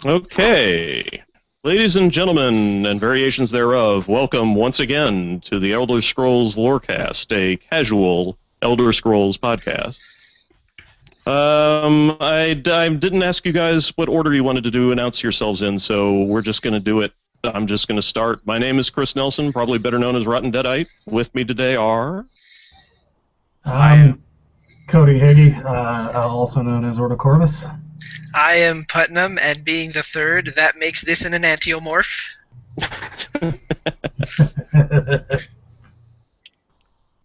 Okay. Ladies and gentlemen, and variations thereof, welcome once again to the Elder Scrolls Lorecast, a casual Elder Scrolls podcast. I didn't ask you guys what order you wanted to announce yourselves in, so we're just going to do it. I'm just going to start. My name is Chris Nelson, probably better known as Rotten Deadite. With me today are... I'm Cody Higgy, also known as Ordo Corvus. I am Putnam, and being the third, that makes this an enantiomorph.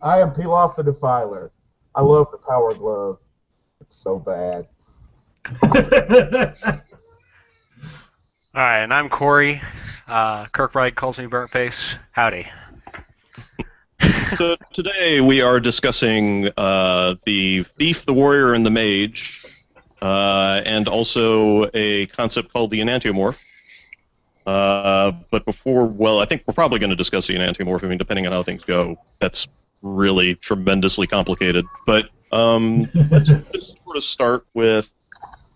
I am Pilaf the Defiler. I love the Power Glove. It's so bad. Alright, and I'm Corey. Kirkbride calls me Burnt Face. Howdy. So today we are discussing the Thief, the Warrior, and the Mage, and also a concept called the enantiomorph. But before, well, I think we're probably going to discuss the enantiomorph. I mean, depending on how things go, that's really tremendously complicated. But let's just sort of start with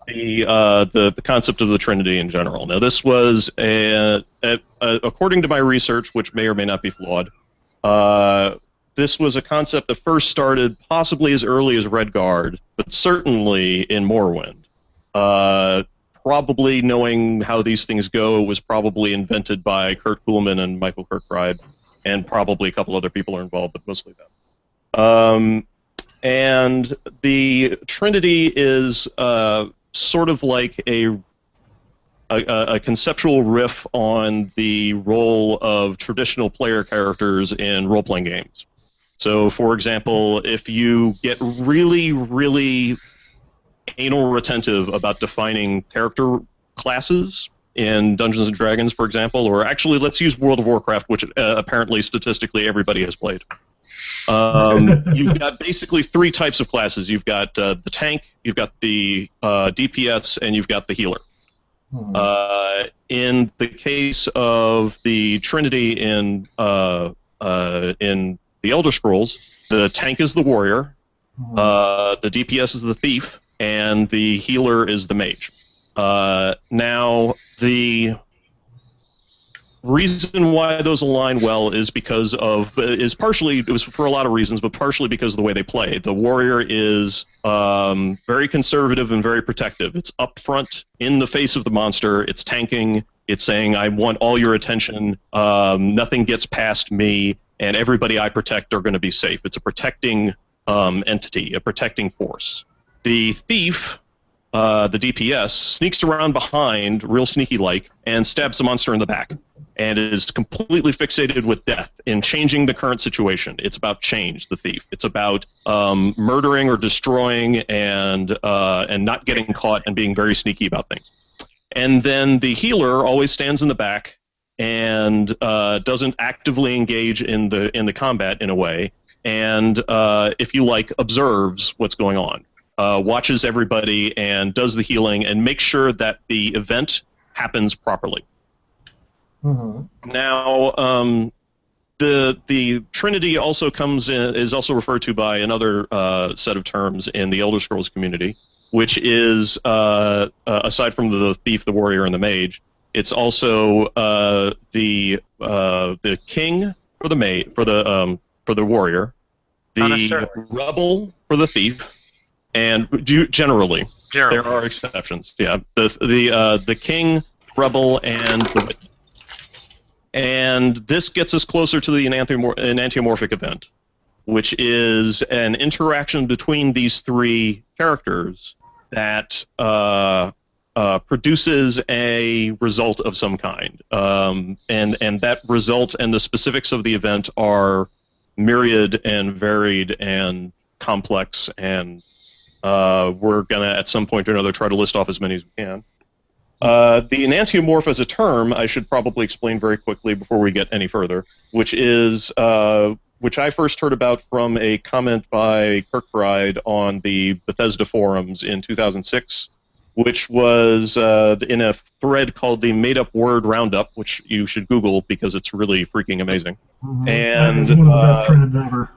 the concept of the Trinity in general. Now, this was according to my research, which may or may not be flawed. This was a concept that first started possibly as early as Redguard, but certainly in Morrowind. Probably knowing how these things go, it was probably invented by Kurt Kuhlman and Michael Kirkbride, and probably a couple other people are involved, but mostly them. And the Trinity is sort of like a conceptual riff on the role of traditional player characters in role-playing games. So, for example, if you get really, really anal retentive about defining character classes in Dungeons & Dragons, for example, or actually let's use World of Warcraft, which apparently statistically everybody has played. You've got basically three types of classes. You've got the tank, you've got the DPS, and you've got the healer. In the case of the Trinity in the Elder Scrolls, the tank is the warrior, the DPS is the thief, and the healer is the mage. Now, the reason why those align well is because of partially, it was for a lot of reasons, but partially because of the way they play. The warrior is very conservative and very protective. It's up front in the face of the monster. It's tanking. It's saying, I want all your attention. Nothing gets past me, and everybody I protect are going to be safe. It's a protecting entity, a protecting force. The thief, the DPS, sneaks around behind, real sneaky-like, and stabs the monster in the back, and is completely fixated with death in changing the current situation. It's about change, the thief. It's about murdering or destroying and not getting caught and being very sneaky about things. And then the healer always stands in the back and doesn't actively engage in the combat in a way, and if you like, observes what's going on. Watches everybody and does the healing and makes sure that the event happens properly. Now, the Trinity also is also referred to by another set of terms in the Elder Scrolls community, which is aside from the thief, the warrior, and the mage, it's also the king for the warrior, the rebel for the thief. And generally, there are exceptions. Yeah, the king, rebel, and the witch. And this gets us closer to the enantiomorphic event, which is an interaction between these three characters that produces a result of some kind. And that result and the specifics of the event are myriad and varied and complex, and we're going to, at some point or another, try to list off as many as we can. The enantiomorph as a term, I should probably explain very quickly before we get any further, which I first heard about from a comment by Kirkbride on the Bethesda forums in 2006, which was in a thread called the Made Up Word Roundup, which you should Google because it's really freaking amazing. And it's one of the best threads ever.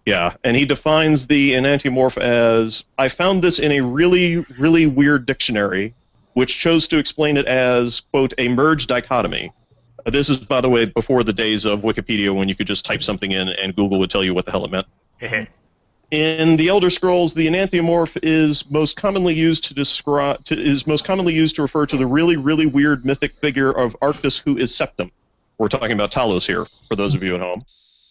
Yeah, and he defines the enantiomorph as, I found this in a really, really weird dictionary, which chose to explain it as, quote, a merge dichotomy. This is, by the way, before the days of Wikipedia when you could just type something in and Google would tell you what the hell it meant. In the Elder Scrolls, the enantiomorph is most commonly used to refer to the really, really weird mythic figure of Arctus who is Septim. We're talking about Talos here, for those of you at home.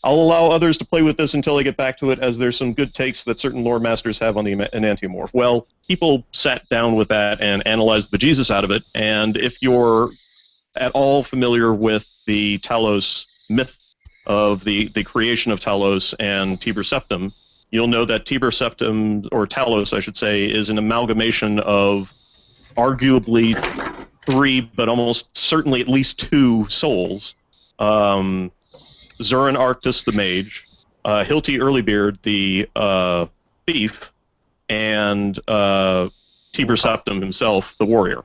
I'll allow others to play with this until I get back to it, as there's some good takes that certain lore masters have on the enantiomorph. Well, people sat down with that and analyzed the bejesus out of it, and if you're at all familiar with the Talos myth of the creation of Talos and Tiber Septim, you'll know that Tiber Septim, or Talos, I should say, is an amalgamation of arguably 3, but almost certainly at least 2 souls. Zurin Arctus, the Mage, Hilti Earlybeard, the Thief, and Tiber Septim himself, the Warrior.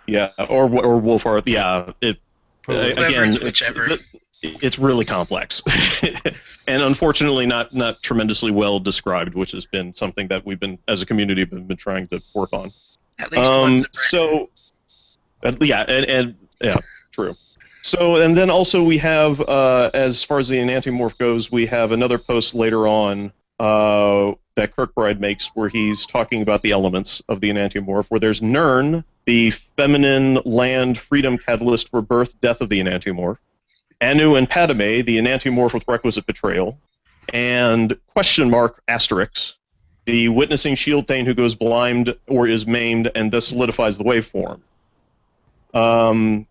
Yeah, or Wolfheart. Yeah, again, whichever. It's really complex, and unfortunately not tremendously well described, which has been something that we've been, as a community, been trying to work on. At least one's yeah, true. So, and then also we have, as far as the enantiomorph goes, we have another post later on that Kirkbride makes where he's talking about the elements of the enantiomorph, where there's Nirn, the feminine land freedom catalyst for birth, death of the enantiomorph, Anu and Padme, the enantiomorph with requisite betrayal, and ****, the witnessing shield thane who goes blind or is maimed and thus solidifies the waveform. And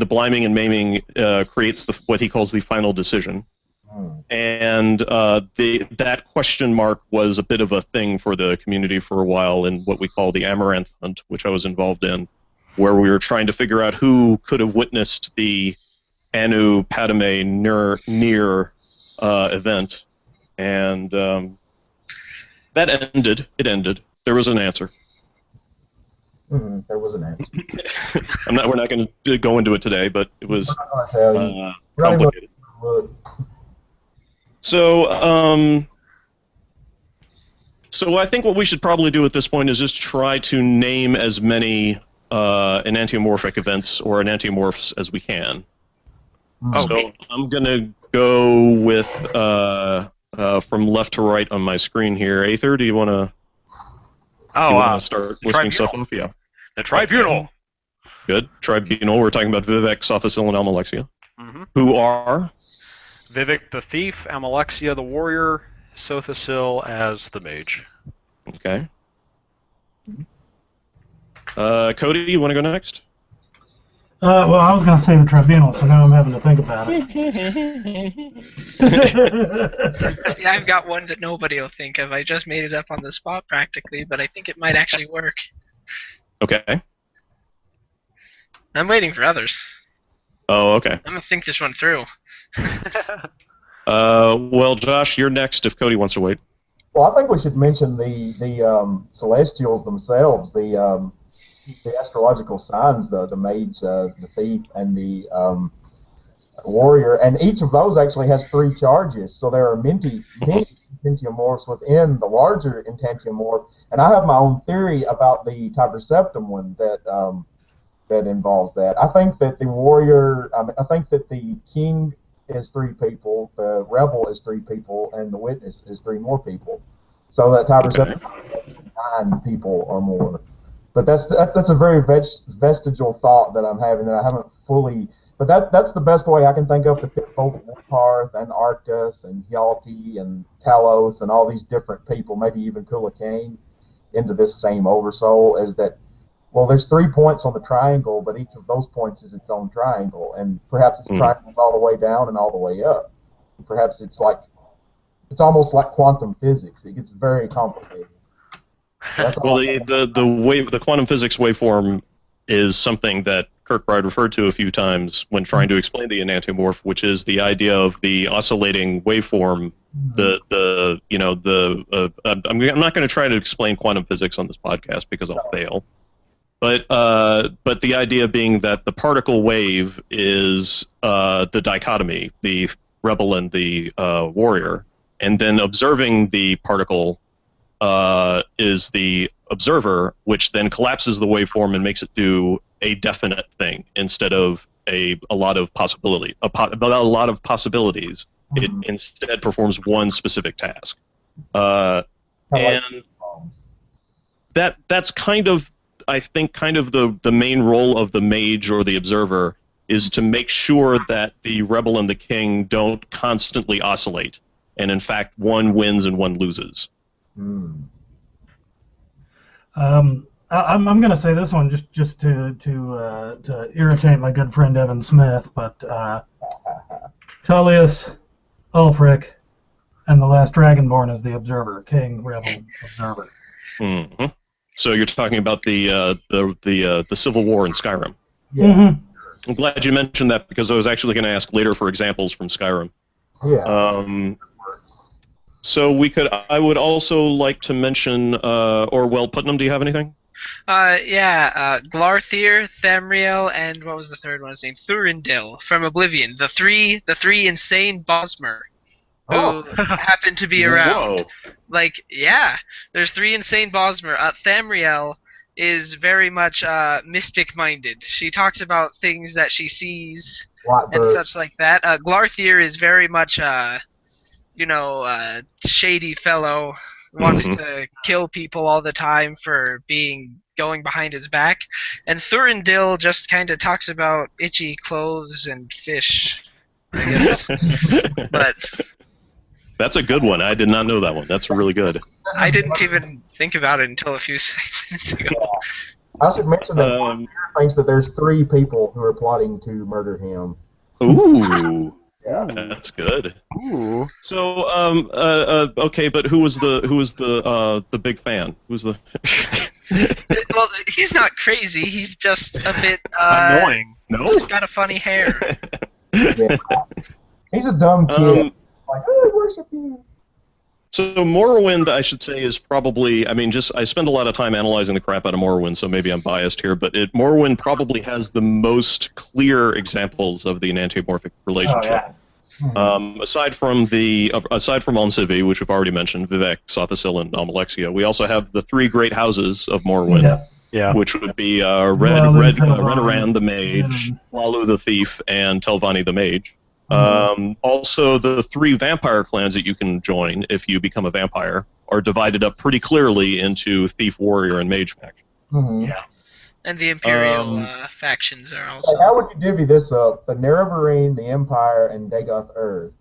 the bliming and maiming creates what he calls the final decision. And that question mark was a bit of a thing for the community for a while in what we call the Amaranth Hunt, which I was involved in, where we were trying to figure out who could have witnessed the Anu Padme near event, and that ended. It ended. There was an answer. There was an answer. We're not going to go into it today, but it was complicated. So I think what we should probably do at this point is just try to name as many enantiomorphic events or enantiomorphs as we can. So I'm going to go with from left to right on my screen here. Aether, do you want to start listing stuff off? Yeah. The Tribunal. Good. Tribunal. We're talking about Vivek, Sothosil, and Almalexia. Who are? Vivek the Thief, Almalexia the Warrior, Sothosil as the Mage. Okay. Cody, you want to go next? Well, I was going to say the Tribunal, so now I'm having to think about it. See, I've got one that nobody will think of. I just made it up on the spot practically, but I think it might actually work. Okay. I'm waiting for others. Oh, okay. I'm going to think this one through. Well, Josh, you're next if Cody wants to wait. Well, I think we should mention the Celestials themselves, the astrological signs, the Mage, the Thief, and the Warrior, and each of those actually has 3 charges. So there are many enantiomorphs within the larger enantiomorph, and I have my own theory about the Tiber Septim one that involves that. I think that the Warrior, I think that the King is 3 people, the Rebel is 3 people, and the Witness is 3 more people. So that Tiber Septim is 9 people or more. But that's a very vestigial thought that I'm having that I haven't fully. But that's the best way I can think of to fit both Wolfhearth and Arctus and Hjalti and Talos and all these different people, maybe even Kula Kane, into this same Oversoul. Is that, well, there's 3 points on the triangle, but each of those points is its own triangle, and perhaps it's triangles all the way down and all the way up. Perhaps it's almost like quantum physics. It gets very complicated. Well, the quantum physics waveform is something that Kirkbride referred to a few times when trying to explain the enantiomorph, which is the idea of the oscillating waveform. I'm not going to try to explain quantum physics on this podcast because I'll fail. But the idea being that the particle wave is the dichotomy, the rebel and the warrior, and then observing the particle is the observer, which then collapses the waveform and makes it do a definite thing instead of a lot of possibilities. It instead performs one specific task, and that's kind of, I think, kind of the main role of the mage or the observer is to make sure that the rebel and the king don't constantly oscillate, and in fact one wins and one loses. I'm going to say this one just to irritate my good friend Evan Smith, but Tullius, Ulfric, and the last Dragonborn is the observer, king, rebel, observer. Mm-hmm. So you're talking about the Civil War in Skyrim. Yeah. Mm-hmm. I'm glad you mentioned that because I was actually going to ask later for examples from Skyrim. Yeah. So I would also like to mention, Putnam, do you have anything? Glarthir, Thamriel, and what was the third one's name? Thurindil from Oblivion. The three insane Bosmer who happen to be around. Whoa. There's three insane Bosmer. Thamriel is very much mystic-minded. She talks about things that she sees and such like that. Glarthir is very much, shady fellow, wants to kill people all the time for going behind his back. And Thurindil just kind of talks about itchy clothes and fish, I guess. But that's a good one. I did not know that one. That's really good. I didn't even think about it until a few seconds ago. I should mention that Glarthir thinks that there's 3 people who are plotting to murder him. Ooh. Yeah. That's good. Ooh. So, okay, but who was the big fan? Who's the? Well, he's not crazy. He's just a bit annoying. No. He's got a funny hair. Yeah. He's a dumb kid. Like, oh, I worship you. So Morrowind, I should say, is probably, I spend a lot of time analyzing the crap out of Morrowind, so maybe I'm biased here, but Morrowind probably has the most clear examples of the enantiomorphic relationship. Oh, yeah. Aside from Almcivi, which we've already mentioned, Vivec, Sothisil, and Almalexia, we also have the 3 great houses of Morrowind, which would be Redoran the Mage, Hlalu the Thief, and Telvanni the Mage. Also, the 3 vampire clans that you can join if you become a vampire are divided up pretty clearly into Thief, Warrior, and Mage factions. Mm-hmm. Yeah. And the Imperial factions are also... How would you divvy this up? The Nerevarine, the Empire, and Dagoth Ur.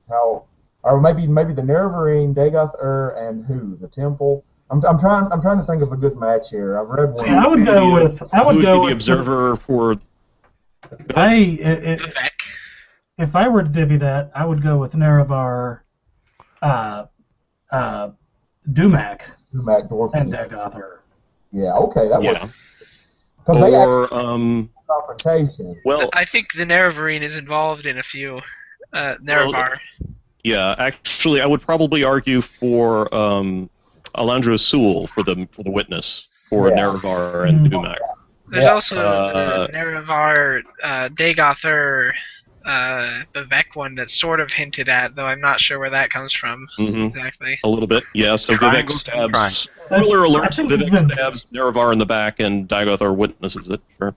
Or maybe the Nerevarine, Dagoth Ur, and who? The Temple? I'm trying to think of a good match here. I've read one. See, I would go with the observer for... If I were to divvy that, I would go with Nerevar, Dumac, Dwarf, and Dagoth. Yeah, okay, that Yeah. works. Or confrontation. Well, I think the Nerevarine is involved in a few. Nerevar. Yeah, actually, I would probably argue for Alandra Sul for the witness for Nerevar and Dumac. There's also the Nerevar, Dagoth, the Vec one that's sort of hinted at, though I'm not sure where that comes from exactly. A little bit, yeah. So Vivec stabs. Spoiler alert: Vivec stabs Nerevar in the back, and Dagoth witnesses it. Sure.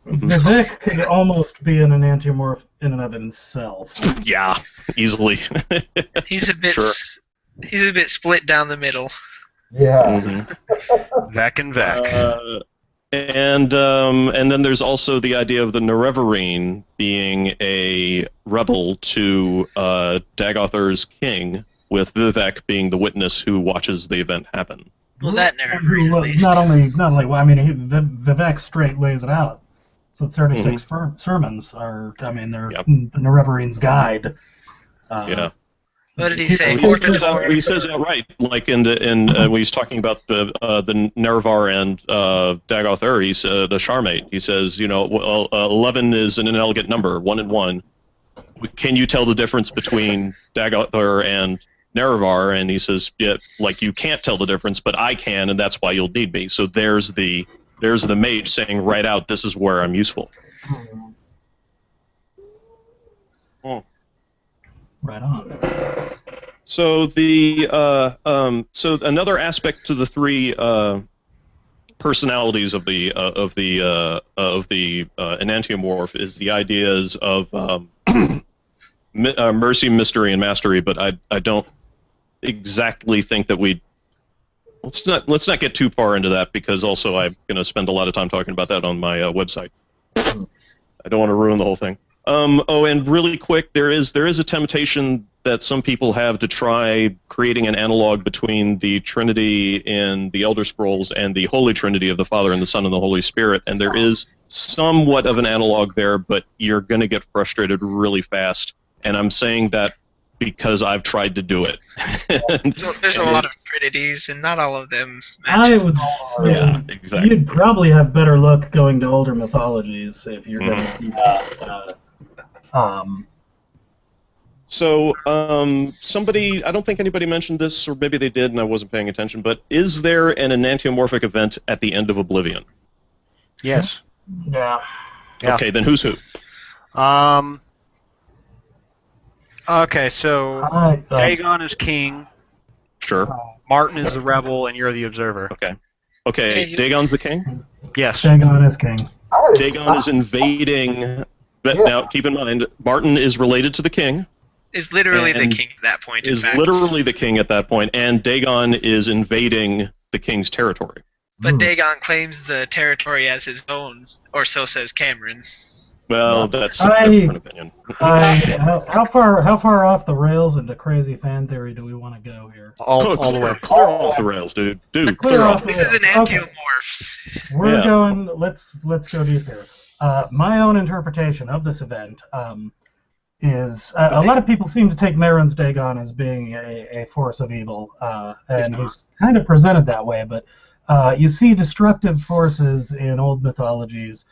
Vivec could almost be an enantiomorph in and of himself. Yeah, easily. He's a bit. He's a bit split down the middle. Yeah. Vec and Vec. And then there's also the idea of the Nerevarine being a rebel to Dagoth king, with Vivec being the witness who watches the event happen. Well, that Nerevarine at least. Not only, Vivec straight lays it out. So 36 sermons are, they're the Nerevarine's guide. Yeah. What did he say? He says outright, like when he's talking about the Nerevar and Dagoth he's the Charmate. He says, 11 is an inelegant number, 1 and 1. Can you tell the difference between Dagoth and Nerevar? And he says, yeah, like you can't tell the difference, but I can, and that's why you'll need me. So there's the mage saying right out, this is where I'm useful. Right on. So so another aspect to the three personalities of the enantiomorph is the ideas of mercy, mystery, and mastery. But I don't exactly think that let's not get too far into that, because also I'm going to spend a lot of time talking about that on my website. I don't want to ruin the whole thing. Oh, and really quick, there is a temptation that some people have to try creating an analog between the Trinity in the Elder Scrolls and the Holy Trinity of the Father and the Son and the Holy Spirit, and there is somewhat of an analog there, but you're going to get frustrated really fast, and I'm saying that because I've tried to do it. There's a lot of Trinities, and not all of them I match. would Yeah, exactly. You'd probably have better luck going to older mythologies if you're going to do that. So, somebody, I don't think anybody mentioned this, or maybe they did and I wasn't paying attention, but is there an enantiomorphic event at the end of Oblivion? Yes. Yeah. Okay, then who's who? Okay, so Dagon is king, Sure. Martin is the rebel, and you're the observer. Okay, Yeah, Dagon's the king? Yes. Dagon is king. Dagon is invading, but now keep in mind, Martin is related to the king. Is literally the And king at that point. Is in fact. literally the king at that point, and Dagon is invading the king's territory. But Dagon claims the territory as his own, or so says Cameron. Well, that's a different opinion. How far off the rails into crazy fan theory do we want to go here? All the way. Clear off the rails, dude. Clear off the This is an rails. Okay. antiomorphs. We're going. Let's go deep here. My own interpretation of this event is a lot of people seem to take Marin's Dagon as being a force of evil, and he's kind of presented that way. But you see destructive forces in old mythologies,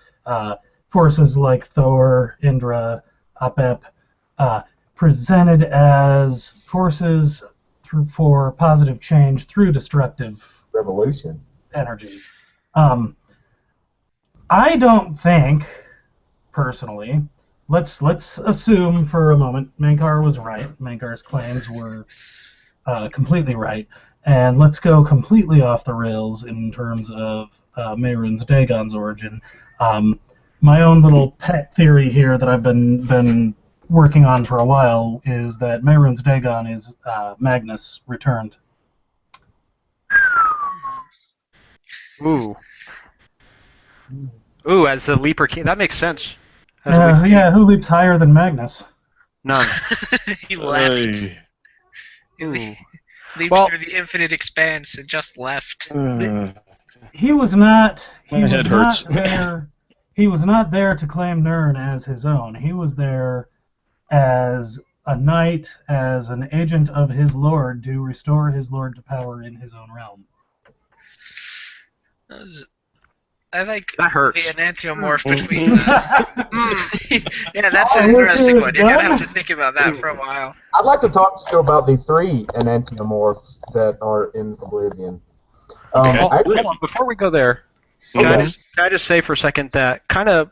forces like Thor, Indra, Apep, presented as forces for positive change through destructive Revolution. energy. I don't think, personally, let's assume for a moment Mankar was right. Mankar's claims were completely right, and let's go completely off the rails in terms of Mehrunes Dagon's origin. My own little pet theory here that I've been working on for a while is that Mehrunes Dagon is Magnus returned. Ooh, as the leaper king, that makes sense. Who leaps higher than Magnus? None. He left. Ooh. Leaped through the infinite expanse and just left. He was not. My head hurts. He was not there to claim Nirn as his own. He was there as a knight, as an agent of his lord, to restore his lord to power in his own realm. I like that hurts. the enantiomorph between. Yeah, that's an interesting one. You're gonna have to think about that for a while. I'd like to talk to you about the three enantiomorphs that are in Oblivion. Hold on, before we go there, can I just say for a second that kind of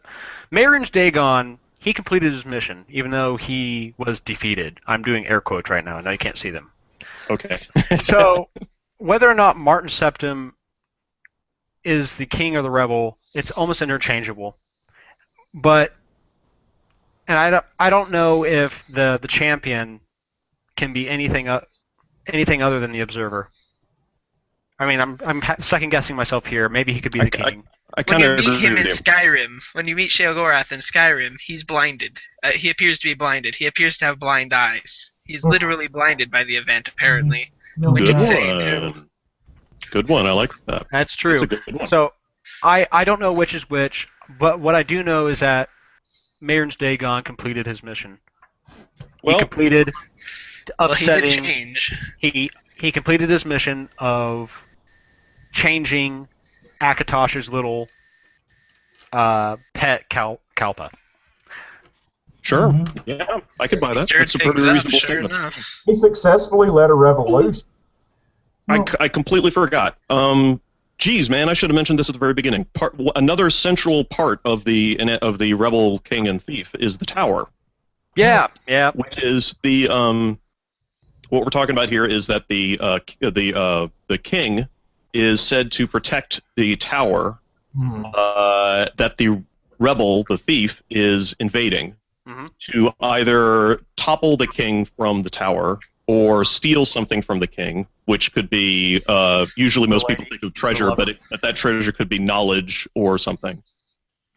Mehrunes Dagon, he completed his mission, even though he was defeated. I'm doing air quotes right now, and I can't see them. Okay. So, whether or not Martin Septim is the king or the rebel, it's almost interchangeable. But, and I don't know if the champion can be anything other than the observer. I mean, I'm second guessing myself here. Maybe he could be the king. I kind of When you meet him in you. Skyrim, when you meet Sheogorath in Skyrim, he's blinded. He appears to be blinded. He appears to have blind eyes. He's literally blinded by the event, apparently. Which Good insane too. one. Good one. I like that. That's true. That's a good one. So, I don't know which is which, but what I do know is that Mehrunes Dagon completed his mission. Well, he completed upsetting. He did change. He completed his mission of changing Akatosh's little pet Kalpa. Sure. Yeah, I could buy that. Stirred That's a pretty things up, reasonable sure statement. enough. He successfully led a revolution. I completely forgot. Geez, man, I should have mentioned this at the very beginning. Another central part of the rebel king and thief is the tower. Yeah. Which is the what we're talking about here is that the king is said to protect the tower that the rebel, the thief, is invading, to either topple the king from the tower or steal something from the king, which could be usually most people think of treasure, but that treasure could be knowledge or something.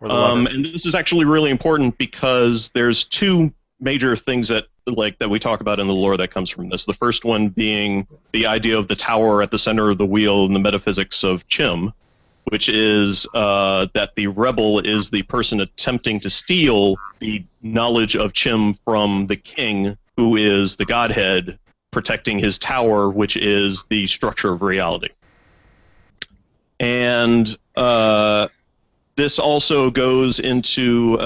And this is actually really important because there's two major things that we talk about in the lore that comes from this. The first one being the idea of the tower at the center of the wheel and the metaphysics of Chim, which is that the rebel is the person attempting to steal the knowledge of Chim from the king, who is the godhead protecting his tower, which is the structure of reality. And this also goes into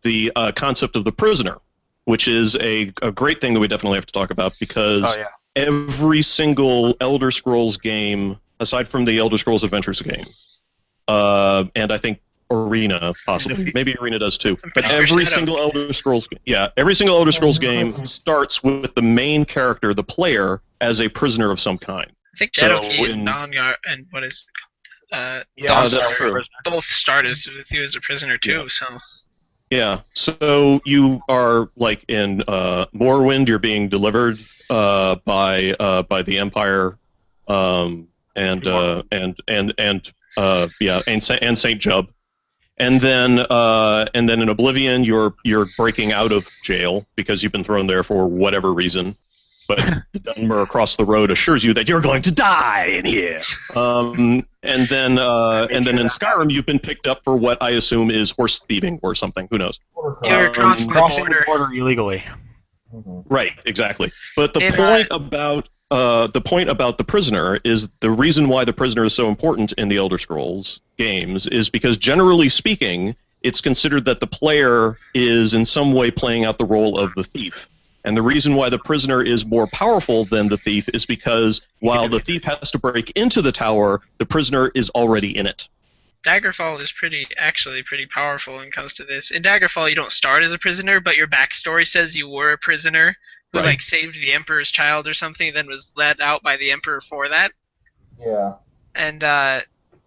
the concept of the prisoner, which is a great thing that we definitely have to talk about, because every single Elder Scrolls game, aside from the Elder Scrolls Adventures game, and I think Arena, possibly. Maybe Arena does too. But every single Elder Scrolls game starts with the main character, the player, as a prisoner of some kind. I think Shadowkey and Dawnguard and what is Dawnstar both start with you as a prisoner too. So. Yeah, so you are like in Morrowind. You're being delivered by the Empire, and Saint Jub, and then in Oblivion you're breaking out of jail because you've been thrown there for whatever reason. But the Dunmer across the road assures you that you're going to die in here. And then in Skyrim, you've been picked up for what I assume is horse thieving or something. Who knows? You're crossing the border illegally. Right, exactly. But the point about the prisoner is the reason why the prisoner is so important in the Elder Scrolls games is because, generally speaking, it's considered that the player is in some way playing out the role of the thief. And the reason why the prisoner is more powerful than the thief is because while the thief has to break into the tower, the prisoner is already in it. Daggerfall is actually pretty powerful when it comes to this. In Daggerfall, you don't start as a prisoner, but your backstory says you were a prisoner who saved the Emperor's child or something, and then was let out by the Emperor for that. Yeah. And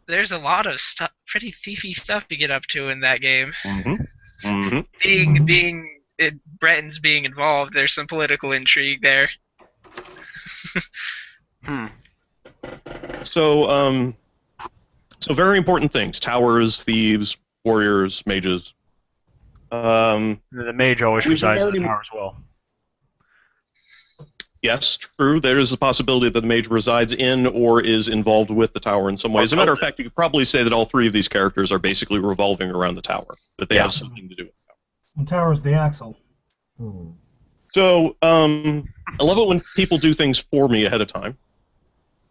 there's a lot of pretty thiefy stuff to get up to in that game. Breton's being involved, there's some political intrigue there. So very important things: towers, thieves, warriors, mages. The mage always resides in the tower as well. Yes, true. There is a possibility that the mage resides in or is involved with the tower in some way. As a matter of fact, you could probably say that all three of these characters are basically revolving around the tower, that they have something to do with the tower. And tower's the axle. So, I love it when people do things for me ahead of time.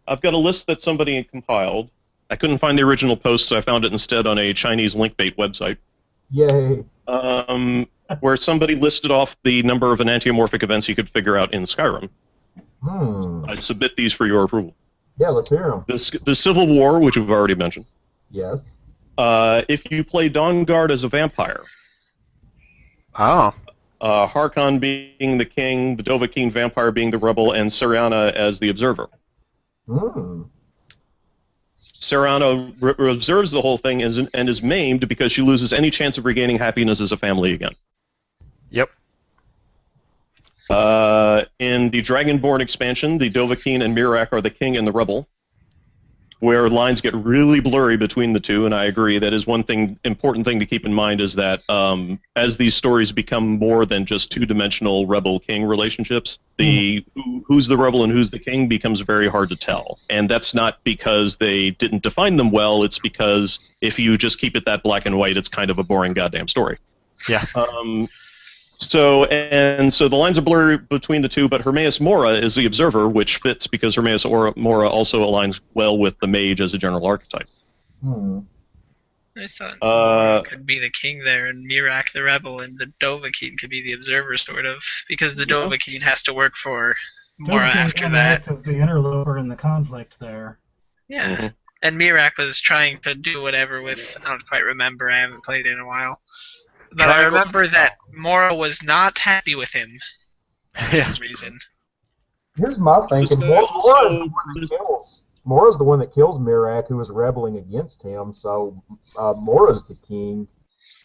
I've got a list that somebody compiled. I couldn't find the original post, so I found it instead on a Chinese link-bait website. Yay! Where somebody listed off the number of enantiomorphic events he could figure out in Skyrim. I'd submit these for your approval. Yeah, let's hear them. The Civil War, which we've already mentioned. Yes. If you play Dawnguard as a vampire. Oh. Harkon being the king, the Dovahkiin vampire being the rebel, and Sariana as the observer. Sariana observes the whole thing and is maimed because she loses any chance of regaining happiness as a family again. Yep. In the Dragonborn expansion, the Dovahkiin and Miraak are the king and the rebel, where lines get really blurry between the two, and I agree. That is one important thing to keep in mind, is that as these stories become more than just two-dimensional rebel-king relationships, who's the rebel and who's the king becomes very hard to tell. And that's not because they didn't define them well, it's because if you just keep it that black and white, it's kind of a boring goddamn story. Yeah. So the lines are blurry between the two, but Hermaeus Mora is the observer, which fits because Hermaeus Mora also aligns well with the mage as a general archetype. I thought Mora could be the king there, and Miraak the rebel, and the Dovahkiin could be the observer, sort of, because the Dovahkiin has to work for Mora after that. Acts as the interloper in the conflict there. Yeah. And Miraak was trying to do whatever with, I don't quite remember, I haven't played in a while. But I remember that Mora was not happy with him. Yeah. reason. Here's my thinking. This guy Mora's the one that kills Mirak, who is rebelling against him. So Mora's the king.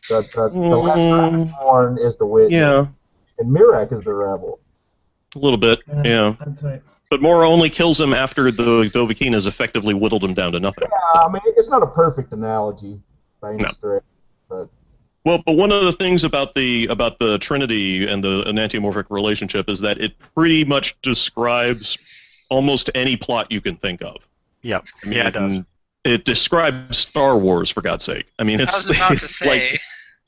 The last Dragonborn is the witch, Yeah, and Mirak is the rebel. a little bit. Yeah. I'd say. But Mora only kills him after the Dovahkiin has effectively whittled him down to nothing. Yeah, I mean, it's not a perfect analogy by any stretch, but Well, but one of the things about the Trinity and the enantiomorphic relationship is that it pretty much describes almost any plot you can think of. Yep. I mean, Yeah, it does. It describes Star Wars, for God's sake. I mean, I it's, was about to it's say. like,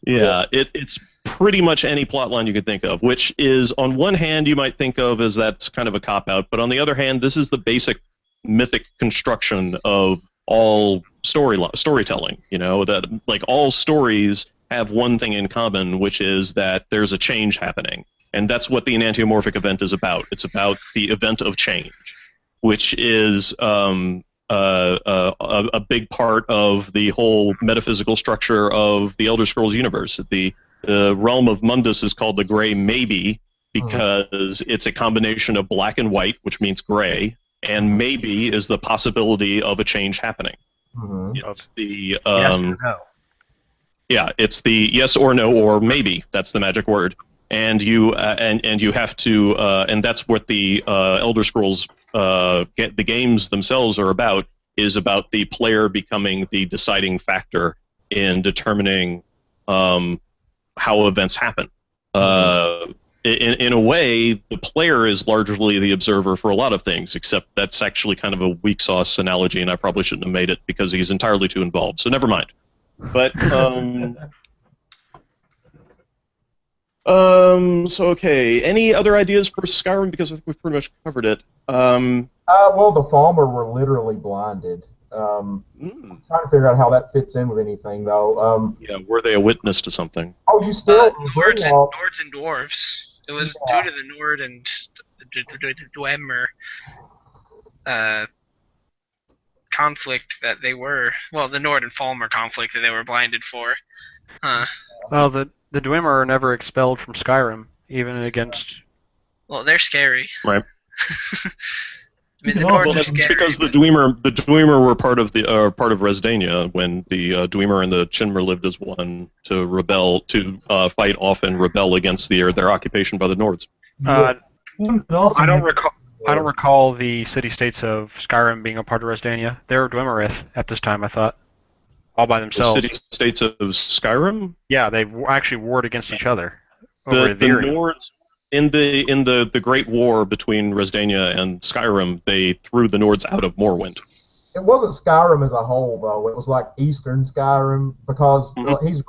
yeah, it's pretty much any plot line you could think of, which is, on one hand, you might think of as that's kind of a cop-out, but on the other hand, this is the basic mythic construction of all storytelling, you know, that like all stories have one thing in common, which is that there's a change happening. And that's what the enantiomorphic event is about. It's about the event of change, which is a big part of the whole metaphysical structure of the Elder Scrolls universe. The realm of Mundus is called the Gray Maybe because it's a combination of black and white, which means gray, and maybe is the possibility of a change happening. It's the Yes or no. yeah, it's the yes or no or maybe. That's the magic word. And you and you have to and that's what the Elder Scrolls the games themselves are about, is about the player becoming the deciding factor in determining how events happen. In a way, the player is largely the observer for a lot of things, except that's actually kind of a weak sauce analogy, and I probably shouldn't have made it because he's entirely too involved. So never mind. But so okay. Any other ideas for Skyrim? Because I think we've pretty much covered it. Well, the Falmer were literally blinded. Trying to figure out how that fits in with anything, though. Yeah, were they a witness to something? Oh, you still Nords and dwarves. It was due to the Nord and Dwemer conflict that they were. Well, the Nord and Falmer conflict that they were blinded for. Well, the Dwemer are never expelled from Skyrim, even against. Well, they're scary. Right. I mean, the Well, Nords are That's scary. because the Dwemer were part of Resdania when the Dwemer and the Chinmer lived as one to rebel, to fight off and rebel against their occupation by the Nords. I don't recall the city-states of Skyrim being a part of Resdania. They were Dwemerith at this time, I thought, all by The themselves. city-states of Skyrim. Yeah, they actually warred against each other. The Nords in the Great War between Resdania and Skyrim, they threw the Nords out of Morrowind. It wasn't Skyrim as a whole, though. It was like Eastern Skyrim, because he's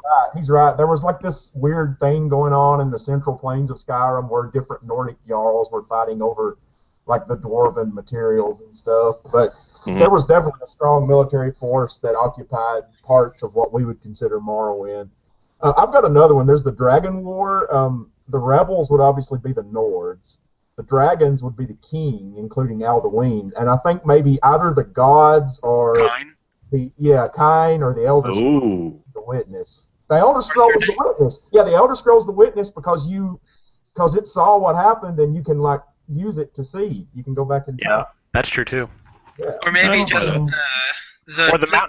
right. There was like this weird thing going on in the central plains of Skyrim where different Nordic jarls were fighting over like the dwarven materials and stuff. But there was definitely a strong military force that occupied parts of what we would consider Morrowind. I've got another one. There's the Dragon War. The rebels would obviously be the Nords. The dragons would be the king, including Alduin. And I think maybe either the gods or Kine or the Elder Scrolls, the witness. The Elder Scrolls was the witness. Yeah, the Elder Scrolls the witness because it saw what happened and you can like use it to see. You can go back and That's true too. Yeah. Or maybe just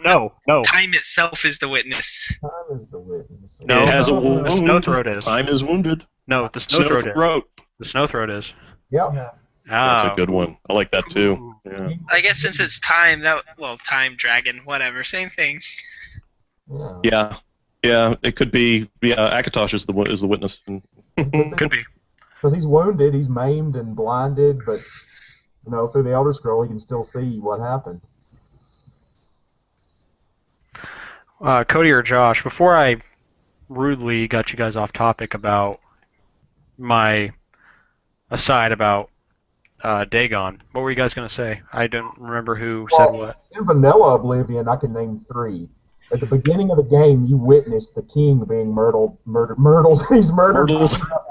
No. Time itself is the witness. Time is the witness. No, it has a the wound. Snowthroat is. Time is wounded. No, the Snowthroat is. Snowthroat. The Snowthroat is. Yep. Yeah. That's a good one. I like that too. Yeah. I guess since it's time, time, dragon, whatever, same thing. Yeah. Yeah. It could be. Yeah, Akatosh is the witness. Could be. Because he's wounded, he's maimed and blinded, but through the Elder Scroll he can still see what happened. Cody or Josh, before I rudely got you guys off topic about my aside about Dagon, what were you guys going to say? I don't remember who said what. In Vanilla Oblivion, I can name 3. At the beginning of the game, you witnessed the king being murdered. He's murdered.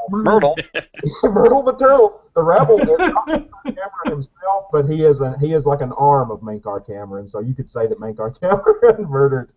Myrtle. Myrtle the turtle. The rebel is not Cameron himself, but he is like an arm of Mankar Cameron. So you could say that Mankar Cameron murdered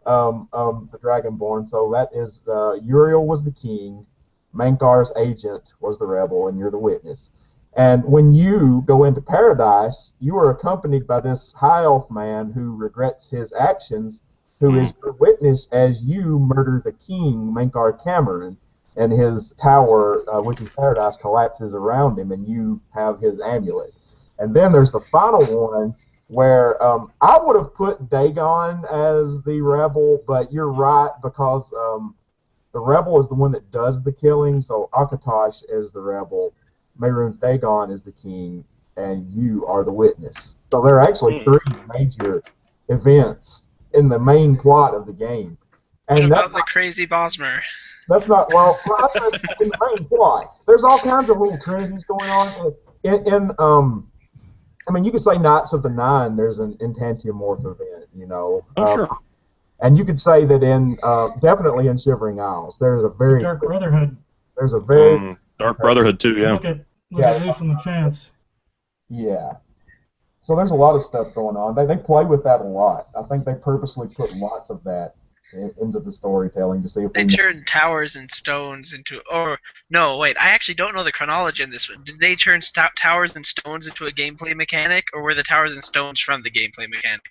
the Dragonborn. So that is Uriel was the king. Mankar's agent was the rebel, and you're the witness. And when you go into paradise, you are accompanied by this high elf man who regrets his actions, who is the witness as you murder the king, Mankar Cameron, and his tower, which is paradise, collapses around him, and you have his amulet. And then there's the final one where I would have put Dagon as the rebel, but you're right, because the rebel is the one that does the killing, so Akatosh is the rebel, Mehrunes Dagon is the king, and you are the witness. So there are actually three major events in the main plot of the game. And what about the crazy Bosmer? That's not, well, I said in the main plot. There's all kinds of little trinities going on. I mean, you could say Knights of the Nine, there's an Entantiomorph event, you know. Sure. And you could say that in, definitely in Shivering Isles, there's a very... Dark Brotherhood. There's a very... Dark Brotherhood, too, yeah. Look at Leaf from the Chance. Yeah. So there's a lot of stuff going on. They play with that a lot. I think they purposely put lots of that into the storytelling to see if they turn towers and stones into... Or, no, wait, I actually don't know the chronology in this one. Did they turn towers and stones into a gameplay mechanic, or were the towers and stones from the gameplay mechanic?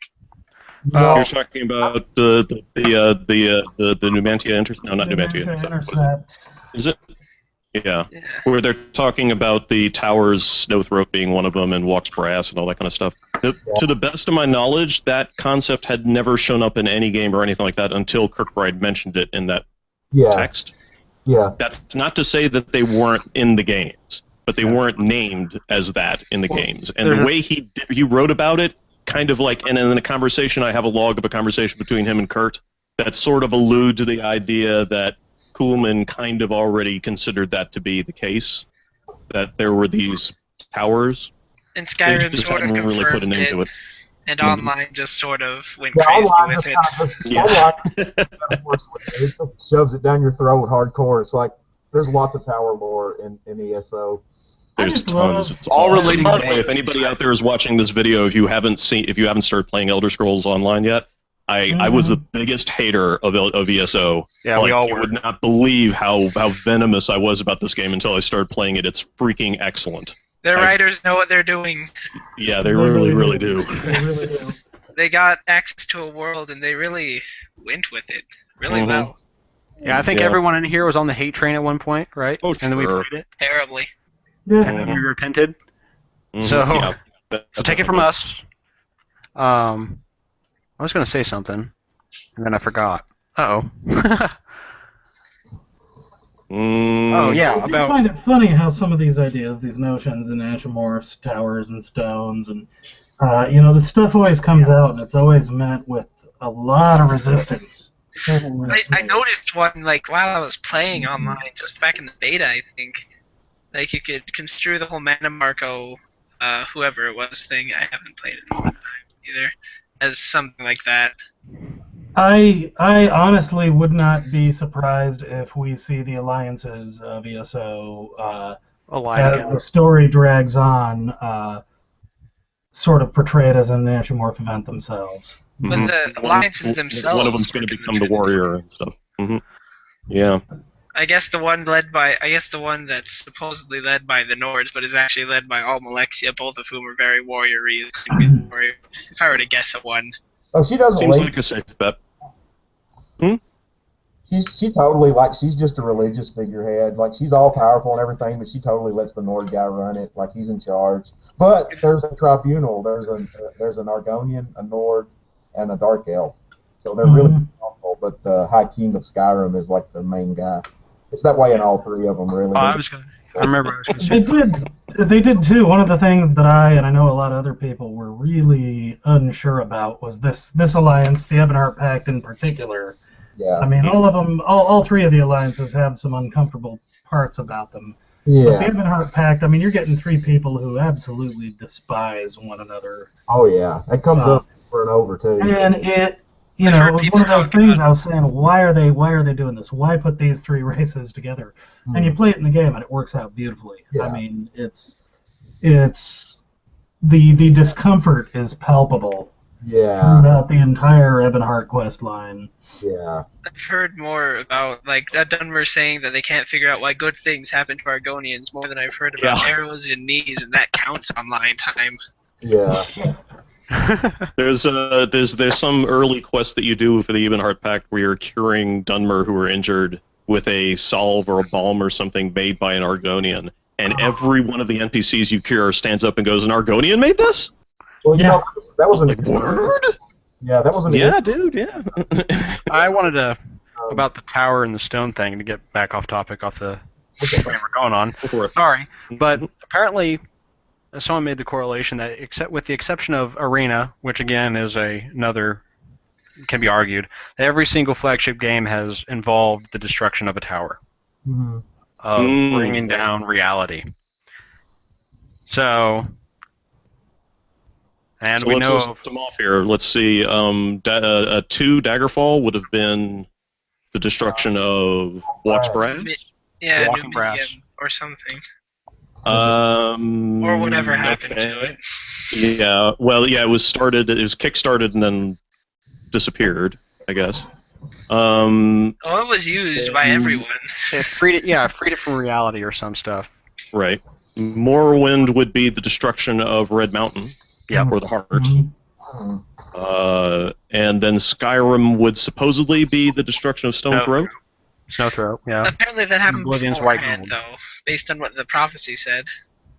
You're talking about the Numantia Intercept? No, not Numantia Intercept. Is it? Yeah. Where they're talking about the towers, Snowthroat being one of them, and Walk's Brass and all that kind of stuff. To the best of my knowledge, that concept had never shown up in any game or anything like that until Kirkbride mentioned it in that text. Yeah. That's not to say that they weren't in the games, but they weren't named as that in the games. And the way he wrote about it, kind of like, and in a conversation, I have a log of a conversation between him and Kurt that sort of allude to the idea that Kuhlman kind of already considered that to be the case, that there were these towers. And Skyrim just sort of hadn't really put a name to it. And online just sort of went crazy with it. It just shoves it down your throat hardcore. It's like, there's lots of tower lore in ESO. There's tons. It's all relating. By the way, if anybody out there is watching this video, if you haven't started playing Elder Scrolls Online yet, I was the biggest hater of ESO. Yeah, we all you were. would not believe how venomous I was about this game until I started playing it. It's freaking excellent. Their writers know what they're doing. Yeah, they really do. They really do. They got access to a world, and they really went with it really well. Yeah, I think everyone in here was on the hate train at one point, right? Oh, and then we sure. played it. Terribly. Yeah. And then we repented. So take it from us. I was going to say something, and then I forgot. Uh-oh. Oh, yeah. I find it funny how some of these ideas, these notions in Anthropomorphs, towers, and stones, and, the stuff always comes out, and it's always met with a lot of resistance. I noticed one, while I was playing online, just back in the beta, I think. You could construe the whole Mana Marco, whoever it was thing. I haven't played it in a long time either. As something like that. I honestly would not be surprised if we see the alliances of ESO as the story drags on, sort of portrayed as an anthropomorph event themselves. But the alliances themselves. One of them's going to become the warrior and stuff. Yeah. I guess the one that's supposedly led by the Nords, but is actually led by all Malexia, both of whom are very warrior-y, is going to be the warrior. If I were to guess at one. Oh, she doesn't. Seems like a safe bet. She totally, she's just a religious figurehead. She's all powerful and everything, but she totally lets the Nord guy run it. He's in charge. But there's a tribunal. There's an Argonian, a Nord, and a Dark Elf. So they're really powerful. But the High King of Skyrim is the main guy. It's that way in all three of them, really. I remember I was going to say. They did too. One of the things that I know a lot of other people were really unsure about was this alliance, the Ebonheart Pact in particular. Yeah. I mean, all of them, all three of the alliances have some uncomfortable parts about them. Yeah. But the Ebonheart Pact, I mean, you're getting three people who absolutely despise one another. Oh yeah, it comes up over and over too. And it was one of those things I was saying, why are they doing this? Why put these three races together? And you play it in the game, and it works out beautifully. Yeah. I mean, it's the discomfort is palpable Yeah. About the entire Ebonheart quest line. Yeah. I've heard more about Dunmer saying that they can't figure out why good things happen to Argonians more than I've heard about arrows in knees, and that counts online time. Yeah. There's some early quest that you do for the Ebonheart Pact where you're curing Dunmer who are injured with a salve or a balm or something made by an Argonian, and every one of the NPCs you cure stands up and goes, "An Argonian made this?" Well, you know, that was Like, word? Yeah, that was an Yeah, dude, yeah. I wanted to about the tower and the stone thing to get back off topic off the way we're going on. Sorry, but apparently someone made the correlation that except with the exception of Arena, which again is another can be argued, that every single flagship game has involved the destruction of a tower of bringing down reality. So. And we let's know list them off here. Let's see. 2 Daggerfall would have been the destruction of Walk's Brass. Yeah, Walking Brass or something. Or whatever happened to it. Yeah. Well, yeah. It was kickstarted and then disappeared, I guess. It was used by everyone. It freed it from reality or some stuff. Right. Morrowind would be the destruction of Red Mountain. Yeah, or the Heart. And then Skyrim would supposedly be the destruction of Stone Throat. Snowthroat, yeah. Apparently that happened Oblivion's beforehand, White though, based on what the prophecy said.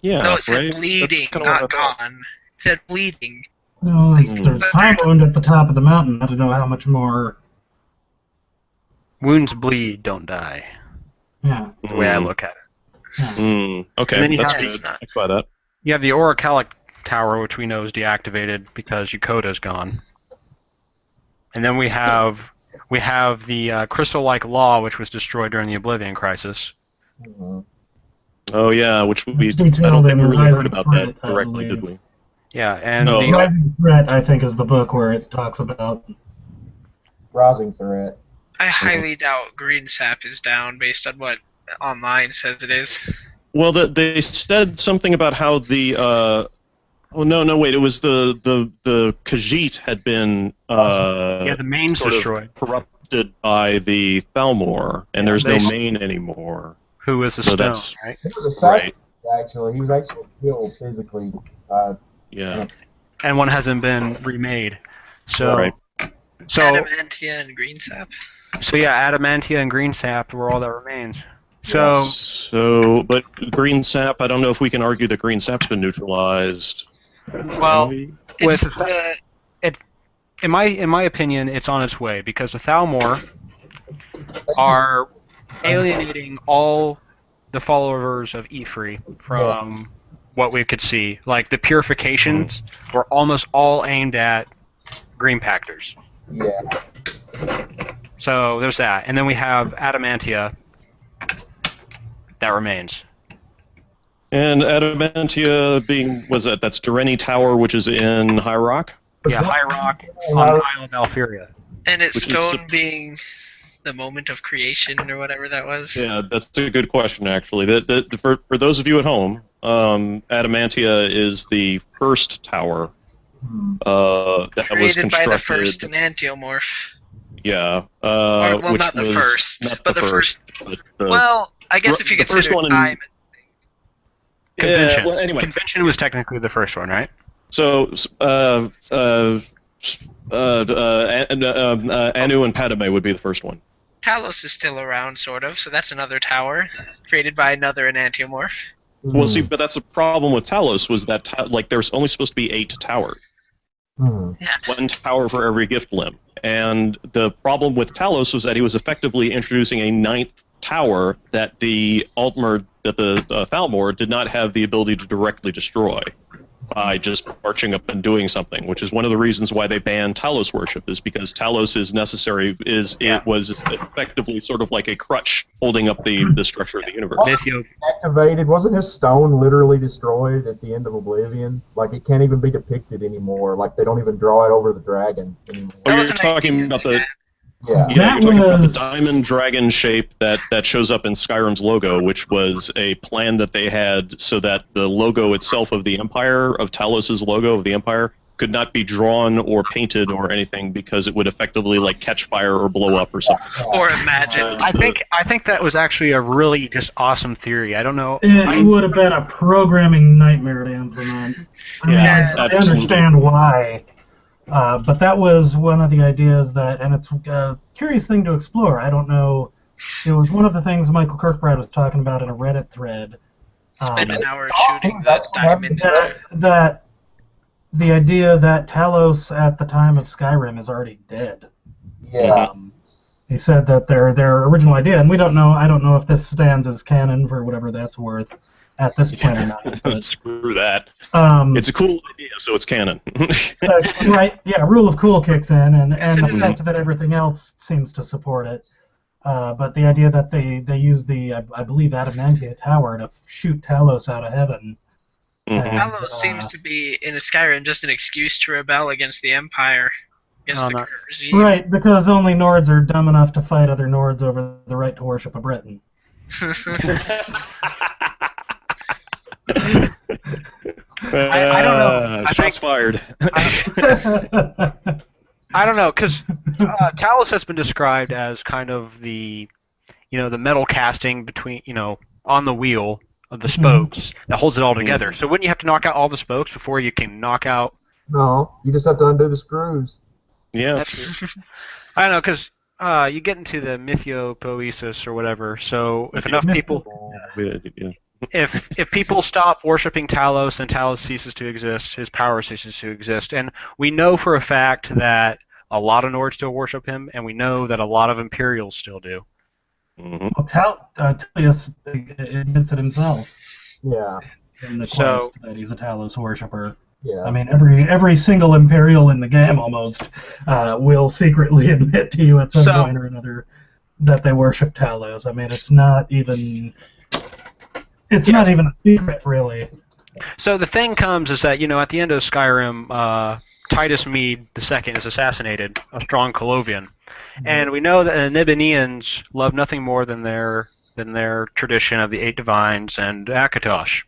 Yeah, No, it said right? bleeding, not gone. It said bleeding. No, there's time wound at the top of the mountain. I don't know how much more. Wounds bleed, don't die. Yeah. The way I look at it. Okay, that's good. I buy that. You have the Orichalc Tower, which we know is deactivated because Yukota's gone. And then we have the Crystal-like Law, which was destroyed during the Oblivion Crisis. Oh yeah, which I don't think we really heard about that directly, did we? Yeah, and the Rising Threat, I think, is the book where it talks about Rising Threat. I highly doubt Green Sap is down based on what online says it is. Well, they said something about how the wait. It was the Khajiit had been the main's destroyed, corrupted by the Thalmor, and there's no main anymore. Who is the stone? Right? He was assassinated. Actually, he was actually killed physically. Yeah. And one hasn't been remade. So. Right. So. Adamantia and Green Sap. So yeah, Adamantia and Green Sap were all that remains. But Green Sap, I don't know if we can argue that Green Sap's been neutralized. Well, in my opinion, it's on its way because the Thalmor are alienating all the followers of Ifri from what we could see. Like the purifications were almost all aimed at Green Pactors. Yeah. So there's that, and then we have Adamantia. That remains. And Adamantia that's Dureni Tower, which is in High Rock? Yeah, High Rock on the Isle of Alfiria. And its stone being the moment of creation or whatever that was? Yeah, that's a good question, actually. For those of you at home, Adamantia is the first tower that was constructed. Created by the first enantiomorph. Yeah. Well, not the first, but the first. Well, I guess if you consider time. Convention. Well, anyway. Convention was technically the first one, right? So, Anu and Padme would be the first one. Talos is still around, sort of, so that's another tower created by another enantiomorph. Well, see, but that's a problem with Talos was that there's only supposed to be 8 towers. Yeah. 1 tower for every gift limb. And the problem with Talos was that he was effectively introducing a 9th tower that the Thalmor did not have the ability to directly destroy by just marching up and doing something, which is one of the reasons why they banned Talos worship, is because Talos is necessary, it was effectively sort of like a crutch holding up the structure of the universe. Activated, wasn't his stone literally destroyed at the end of Oblivion? Like, it can't even be depicted anymore, like they don't even draw it over the dragon anymore. Oh, you're talking about the... Yeah, you're talking about the diamond dragon shape that shows up in Skyrim's logo, which was a plan that they had so that the logo itself of the Empire, of Talos' logo of the Empire, could not be drawn or painted or anything because it would effectively like catch fire or blow up or something. Or imagine. I think that was actually a really just awesome theory. I don't know. It would have been a programming nightmare to implement. I mean, I understand why, but that was one of the ideas and it's a curious thing to explore. I don't know. It was one of the things Michael Kirkbride was talking about in a Reddit thread. Spent an hour shooting that diamond. That the idea that Talos at the time of Skyrim is already dead. Yeah. He said that their original idea, and we don't know. I don't know if this stands as canon for whatever that's worth at this point or not. But, screw that. It's a cool idea, so it's canon. Right? Yeah. Rule of cool kicks in, and the fact that everything else seems to support it. But the idea that they use the I believe Adamantia Tower to shoot Talos out of heaven. Talos seems to be in Skyrim just an excuse to rebel against the Empire, against the regime. Right, because only Nords are dumb enough to fight other Nords over the right to worship a Briton. I don't know. Shots fired. I don't know, because Talos has been described as kind of the metal casting between, on the wheel of the spokes that holds it all together. So wouldn't you have to knock out all the spokes before you can knock out? No, you just have to undo the screws. Yeah. That's true. I don't know, because you get into the mythiopoesis or whatever. So if enough people, if people stop worshiping Talos, then Talos ceases to exist. His power ceases to exist, and we know for a fact that a lot of Nords still worship him, and we know that a lot of Imperials still do. Well, Talius admits it himself. Yeah. In the quest that he's a Talos worshiper. Yeah. I mean, every single Imperial in the game almost will secretly admit to you at some point or another that they worship Talos. I mean, it's not even a secret, really. So the thing comes is that at the end of Skyrim, Titus Mede II is assassinated, a strong Colovian. And we know that the Nibelunians love nothing more than their tradition of the Eight Divines and Akatosh.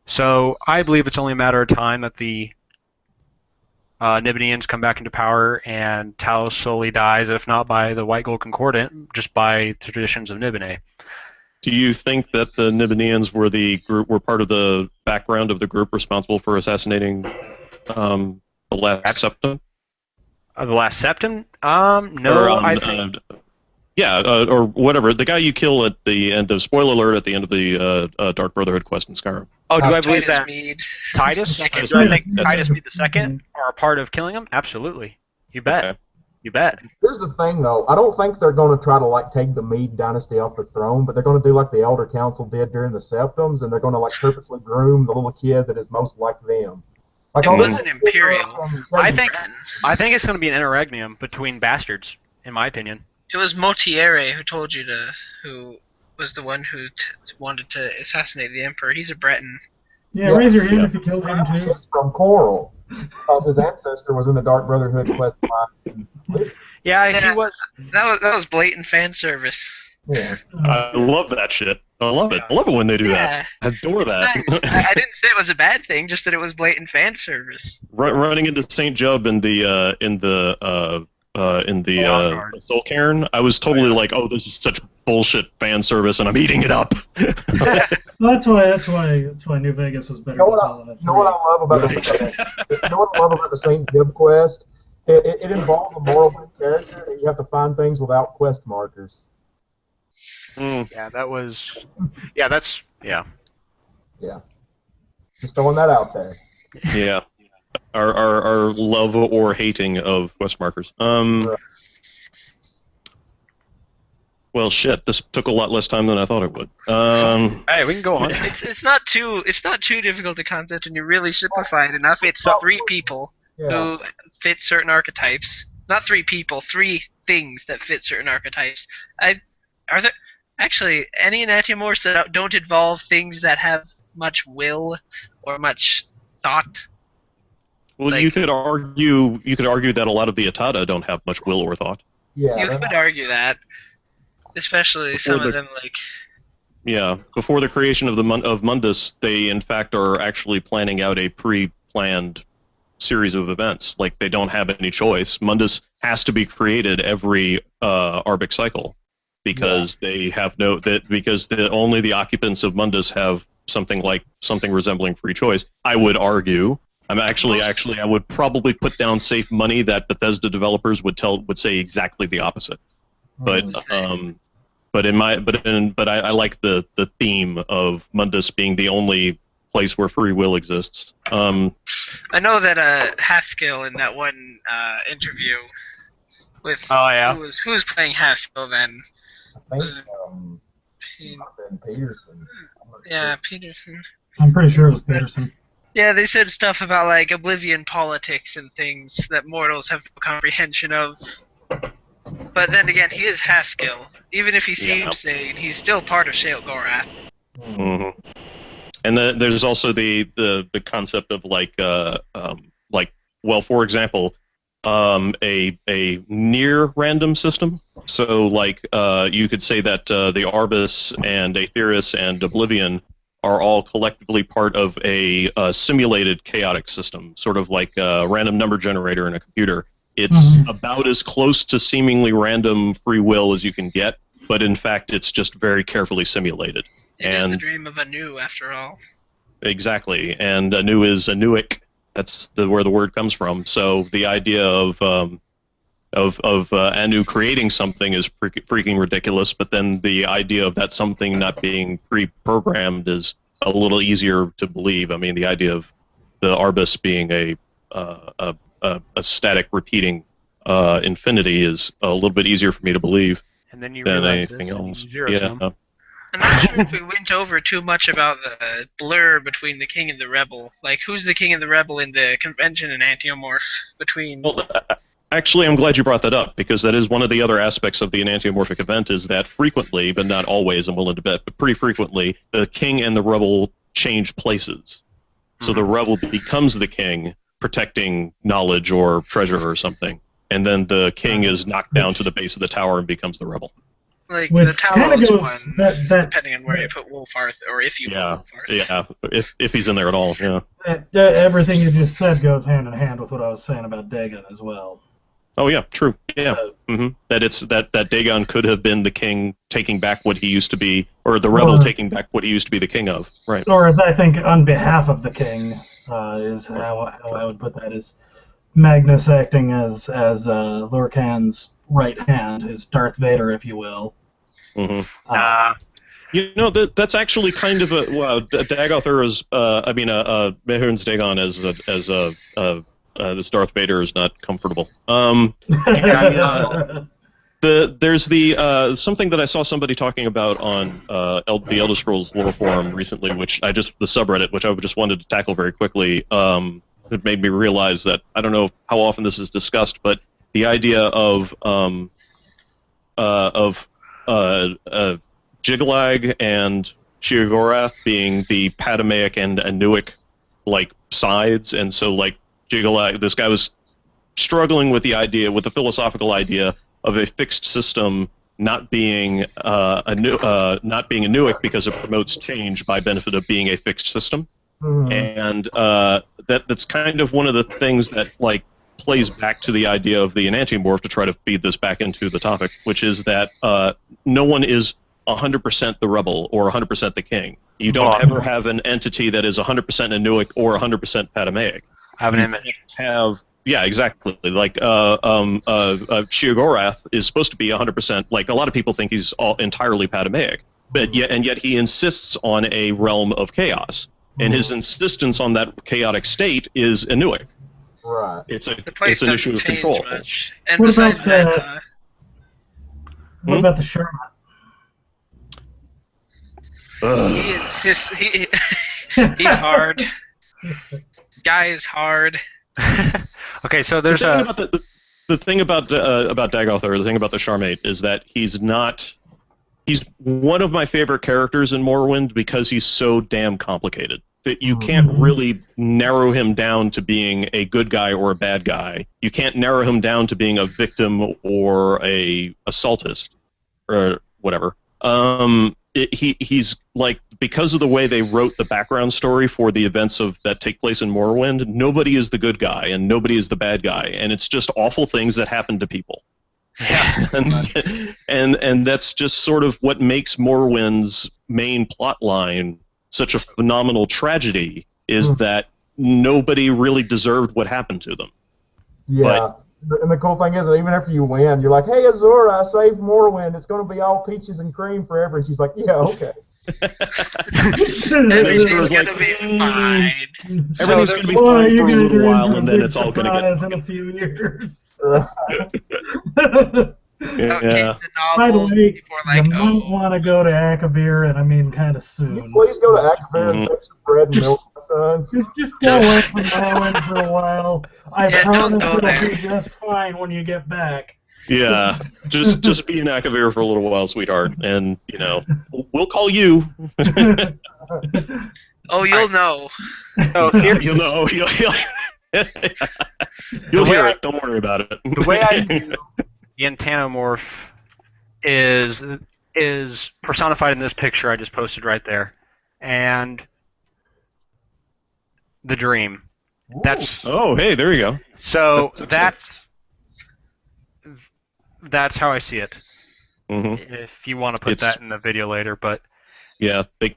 So I believe it's only a matter of time that the Nibelunians come back into power and Talos slowly dies, if not by the White Gold Concordant, just by the traditions of Nibelune. Do you think that the Nibelunians were part of the background of the group responsible for assassinating the last Septim? The last Septim? No, I think... or whatever. The guy you kill at the end of... Spoiler alert, at the end of the Dark Brotherhood quest in Skyrim. Oh, do I believe Titus that? Mede. Titus? Do I think Titus Mede II are a part of killing him? Absolutely. You bet. Okay. You bet. Here's the thing, though. I don't think they're going to try to take the Mede dynasty off the throne, but they're going to do like the Elder Council did during the Septims, and they're going to purposely groom the little kid that is most like them. It wasn't Imperial. I think it's going to be an interregnum between bastards, in my opinion. It was Motiere who was the one who wanted to assassinate the Emperor. He's a Breton. Yeah, raise your hand if you killed him too. It's from Coral, because his ancestor was in the Dark Brotherhood quest line. Yeah, he was. That was blatant fan service. Yeah. I love that shit. I love it. I love it when they do that. I adore that. Nice. I didn't say it was a bad thing, just that it was blatant fan service. Running into St. Jub in the Soul Cairn, I was totally like, "Oh, this is such bullshit fan service," and I'm eating it up. Well, that's why New Vegas was better. You know what I love about the St. Jub quest? It involves a moral character, and you have to find things without quest markers. Yeah, that was. Yeah, that's. Yeah. Yeah. Just throwing that out there. Yeah. Our love or hating of quest markers. Right. Well, shit. This took a lot less time than I thought it would. Hey, we can go on. It's not too difficult a concept, and you really simplify it enough. It's 3 people who fit certain archetypes. Not 3 people, 3 things that fit certain archetypes. Are there actually any Anatimorphs that don't involve things that have much will or much thought? Well, you could argue that a lot of the Atata don't have much will or thought. Yeah. You could argue that, especially some of them like. Yeah, before the creation of Mundus, they in fact are actually planning out a pre-planned series of events. Like, they don't have any choice. Mundus has to be created every Arbic cycle because they have only the occupants of Mundus have something resembling free choice. I would argue. I would probably put down safe money that Bethesda developers would say exactly the opposite. But I like the theme of Mundus being the only place where free will exists. I know that Haskell in that one interview with who was playing Haskell then? I think Was it Ben Peterson. yeah, Peterson. I'm pretty sure it was Peterson. Yeah, they said stuff about like Oblivion politics and things that mortals have no comprehension of. But then again, he is Haskell. Even if he seems sane, he's still part of Sheol-Gorath. Mm-hmm. And there's also the concept of for example, a near random system. So you could say that the Arbus and Aetheris and Oblivion are all collectively part of a simulated chaotic system, sort of like a random number generator in a computer. It's about as close to seemingly random free will as you can get, but in fact it's just very carefully simulated. It is the dream of Anu, after all. Exactly, and Anu is Anuic. That's where the word comes from. So the idea of Anu creating something is freaking ridiculous, but then the idea of that something not being pre-programmed is a little easier to believe. I mean, the idea of the Arbus being a static repeating infinity is a little bit easier for me to believe and then you than realize anything else. I'm not sure if we went over too much about the blur between the king and the rebel. Like, who's the king and the rebel in the convention and Antiomorph between... Well, actually, I'm glad you brought that up, because that is one of the other aspects of the Enantiomorphic event, is that frequently, but not always, I'm willing to bet, but pretty frequently, the king and the rebel change places. So the rebel becomes the king, protecting knowledge or treasure or something, and then the king is knocked down to the base of the tower and becomes the rebel. Like, the Talos one, depending on where you put Wolfarth, or if you put Wolfarth. Yeah, if he's in there at all, yeah. Everything you just said goes hand in hand with what I was saying about Dagon as well. Oh yeah, true. Yeah, that Dagon could have been the king taking back what he used to be, or the rebel taking back what he used to be the king of, right? Or as I think, on behalf of the king, is how I would put that, is Magnus acting as Lorcan's right hand, his Darth Vader, if you will. That's actually kind of a Dagothur is Mehun's Dagon as Darth Vader is not comfortable. There's something that I saw somebody talking about on the Elder Scrolls lore forum recently, the subreddit, which I just wanted to tackle very quickly. It made me realize that I don't know how often this is discussed, but the idea of Jiglag and Sheol-Gorath being the Patamaic and Anuic sides, and so Jiglag, this guy was struggling with the philosophical idea of a fixed system not being Anuic because it promotes change by benefit of being a fixed system, and that's kind of one of the things that plays back to the idea of the Enantiomorph, to try to feed this back into the topic, which is that no one is 100% the rebel or 100% the king. You don't ever have an entity that is 100% Anuic or 100% Patamaic. Have an image. Yeah, exactly. Sheol-Gorath is supposed to be 100%. A lot of people think he's entirely Patamaic, but yet he insists on a realm of chaos, and his insistence on that chaotic state is Anuic. Right. It's an issue of control. Much. And what besides about what about the Sherman? He insists. He's hard. Guy is hard. Okay, so there's the thing about Dagothur, the thing about the Charmate, is that he's one of my favorite characters in Morrowind because he's so damn complicated that you can't really narrow him down to being a good guy or a bad guy. You can't narrow him down to being a victim or a assaultist or whatever. he's like, because of the way they wrote the background story for the events that take place in Morrowind, nobody is the good guy and nobody is the bad guy, and it's just awful things that happen to people. Yeah. and that's just sort of what makes Morrowind's main plot line such a phenomenal tragedy, is that nobody really deserved what happened to them. Yeah. And the cool thing is that even after you win, you're like, hey, Azura, I saved Morrowind. It's going to be all peaches and cream forever. And she's like, yeah, okay. Everything's going to be fine. Everything's going to be fine for a little while, and then it's all going to get... in a few years. Yeah. By the way, you might want to go to Akavir, and I mean kind of soon. Can you please go to Akavir and take some bread and milk, my son? Just go away from Morrowind for a while. I promise it'll be just fine when you get back. Yeah, just be in Akavir for a little while, sweetheart, and we'll call you. Oh, you'll know. Oh, you'll know. You'll hear it. Don't worry about it. The way I view the Antanomorph is personified in this picture I just posted right there, and the dream. That's hey, there you go. So that's how I see it. Mm-hmm. If you want to put that in the video later, but yeah, the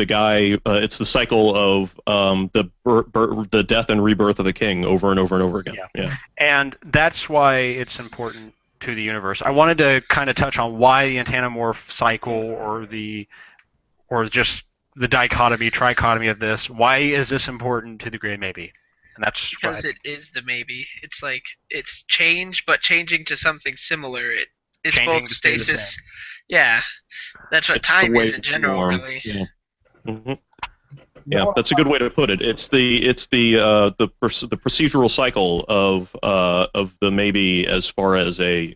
guy. It's the cycle of the death and rebirth of a king over and over and over again. Yeah. And that's why it's important to the universe. I wanted to kind of touch on why the Antanomorph cycle, or just the trichotomy of this. Why is this important to the Great Maybe? And that's because it is the maybe. It's like it's change, but changing to something similar. It's both stasis. Yeah, that's what time is in general, really. Yeah. Mm-hmm. Yeah, that's a good way to put it. It's the procedural cycle of the maybe, as far as a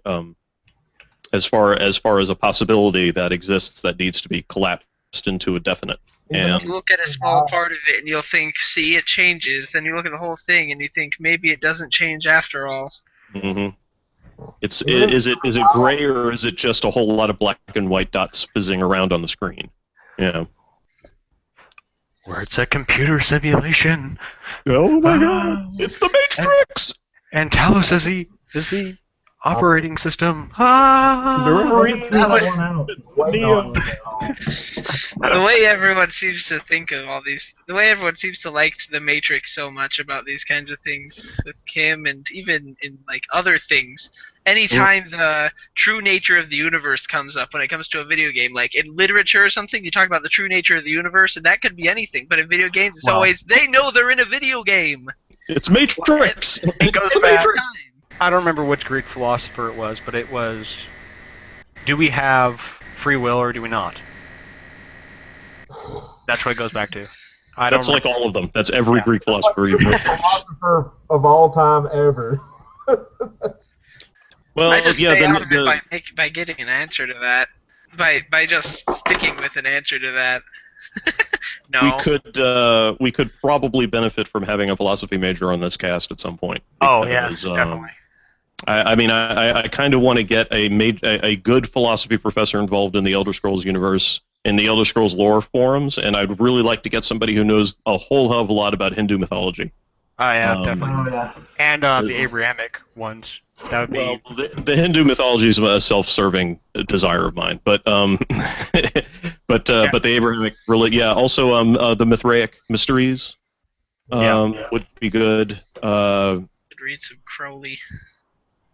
possibility that exists that needs to be collapsed into a definite. And you look at a small part of it and you'll think, see, it changes. Then you look at the whole thing and you think, maybe it doesn't change after all. Mm-hmm. Is it gray, or is it just a whole lot of black and white dots fizzing around on the screen? Yeah. Where it's a computer simulation. Oh my God! It's the Matrix. And Talos is the operating system. The way everyone seems to think of all these, the way everyone seems to like the Matrix so much about these kinds of things with Kim, and even in like other things. Anytime the true nature of the universe comes up when it comes to a video game, like in literature or something, you talk about the true nature of the universe, and that could be anything. But in video games, it's always, they know they're in a video game. It's Matrix. It goes back. I don't remember which Greek philosopher it was, but it was, do we have free will or do we not? That's what it goes back to. That's like all of them. That's every Greek philosopher you've heard. Philosopher of all time ever. Well, I just stay out of it by getting an answer to that. By just sticking with an answer to that. No. We could probably benefit from having a philosophy major on this cast at some point. Because, definitely. I kind of want to get a good philosophy professor involved in the Elder Scrolls universe, in the Elder Scrolls lore forums, and I'd really like to get somebody who knows a whole hell of a lot about Hindu mythology. Oh yeah, definitely. And the Abrahamic ones. That would be. Well, the Hindu mythology is a self-serving desire of mine, but the Abrahamic really, also the Mithraic mysteries would be good. Could read some Crowley.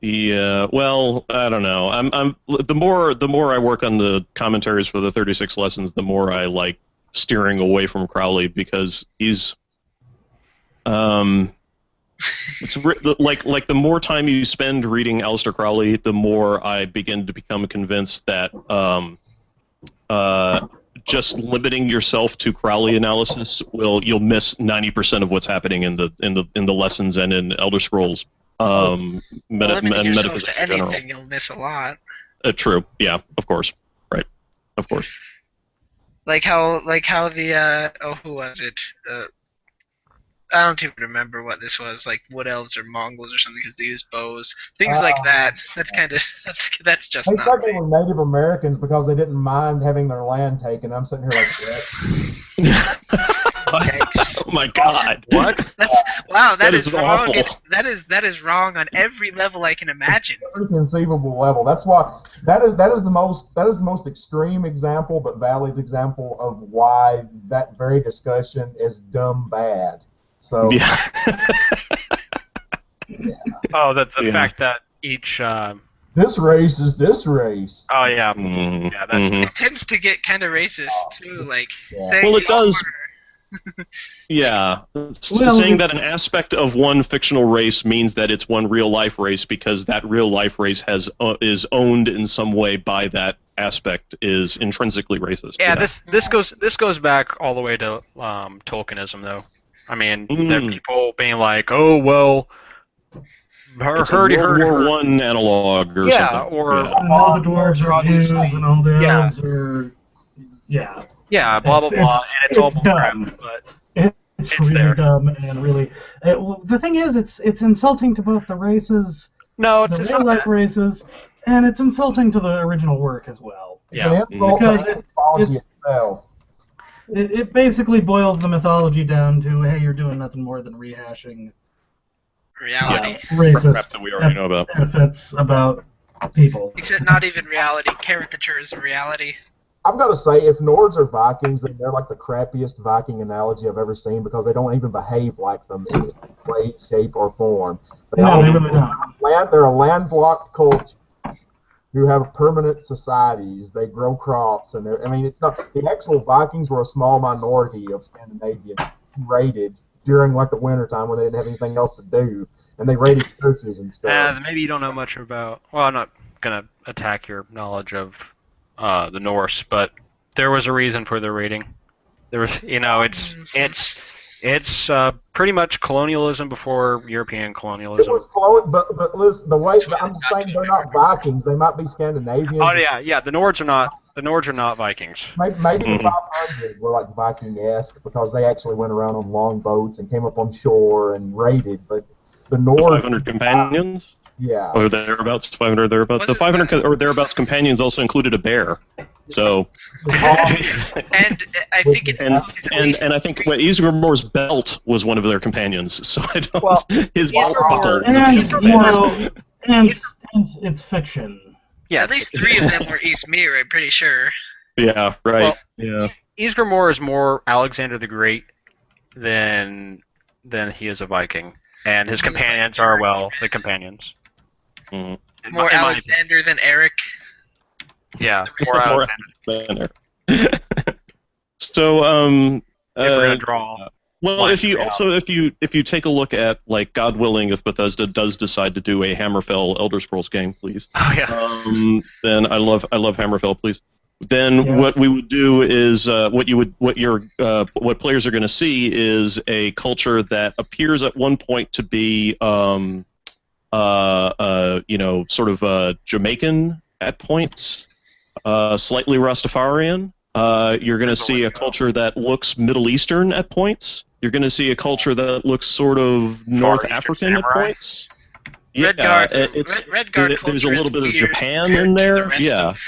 Yeah, well, I don't know. I'm the more I work on the commentaries for the 36 lessons, the more I like steering away from Crowley, because he's it's like the more time you spend reading Aleister Crowley, the more I begin to become convinced that just limiting yourself to Crowley analysis you'll miss 90% of what's happening in the lessons and in Elder Scrolls. Limiting yourself to anything, you'll miss a lot. True. Yeah. Of course. Right. Of course. Like how the who was it? I don't even remember what this was, like wood elves or Mongols or something, because they use bows, things like that. That's kind of that's just They not thought they right. were Native Americans because they didn't mind having their land taken. I'm sitting here like, Yikes. Oh my God! What? Wow, That is is wrong. awful. That is wrong on every level I can imagine. every conceivable level. That's why that is the most extreme example, but valid example of why that very discussion is dumb bad. So Yeah. Oh, the Yeah. fact that each. this race is this race. Oh yeah. Mhm. Yeah, that's Mhm. It tends to get kind of racist too, like Yeah. saying Well, it does. "Oh, Yeah, Well, saying that an it's- aspect of one fictional race means that it's one real life race because that real life race is owned in some way by that aspect is intrinsically racist. Yeah, this goes back all the way to Tolkienism, though. I mean, there are Mm. people being like, "Oh well, It's a World War One analog or yeah, something. or Yeah. And all the dwarves are Jews, obviously- and all the yeah. elves are, yeah. yeah, blah blah blah," and it's all bullcrap. dumb. But It's It's really there. dumb and really. Well, the thing is, it's insulting to both the races, no, the it's real not life that. races, and it's insulting to the original work as well. It's Yeah. an insult to Because anthropology itself. It basically boils the mythology down to, hey, you're doing nothing more than rehashing reality." racist Crap that we already know about. benefits about people. Except not even reality, caricatures of reality. I've got to say, if Nords are Vikings, then they're like the crappiest Viking analogy I've ever seen because they don't even behave like them in any way, shape, or form. No, they really don't. They're a landlocked culture who have permanent societies. They grow crops, and I mean, it's not the actual Vikings were a small minority of Scandinavians who raided during like the wintertime when they didn't have anything else to do, and they raided churches and stuff. Maybe you don't know much about. Well, I'm not gonna attack your knowledge of the Norse, but there was a reason for their raiding. There was, it's pretty much colonialism before European It colonialism. was close, but listen, the way That's what I'm it just got saying to they're not Vikings. They might be Scandinavians. Oh yeah, the Nords are not Vikings. Maybe the Mhm. 500 were like Viking-esque because they actually went around on long boats and came up on shore and raided. But the Nords, 500 companions, yeah, or thereabouts. 500 thereabouts. Was The it 500 or thereabouts companions also included a bear. So, And I think it and at least I think Isgrimor's belt was one of their companions. So I don't. Well, his belt Isgrimor- buckle was a And, companion. and it's fiction. Yeah, at least 3 of them were Eastmere, I'm pretty sure. Yeah. Right. Well, yeah. Isgrimor is more Alexander the Great than he is a Viking, and his companions are the companions. Mhm. More In my Alexander than Eric. Yeah, more More Alexander. Banner. So, If we're gonna draw. well, Line if you out. also if you take a look at, like, God willing, if Bethesda does decide to do a Hammerfell Elder Scrolls game, please. Oh yeah. Then I love Hammerfell, please. Then Yes. what we would do is what players are going to see is a culture that appears at one point to be sort of Jamaican at points, slightly Rastafarian. You're going to see a culture that looks Middle Eastern at points. You're going to see a culture that looks sort of North Eastern African at samurai. points. Redguard, it's Redguard there's culture a little is bit of weird Japan compared in to the there. rest Yeah, of-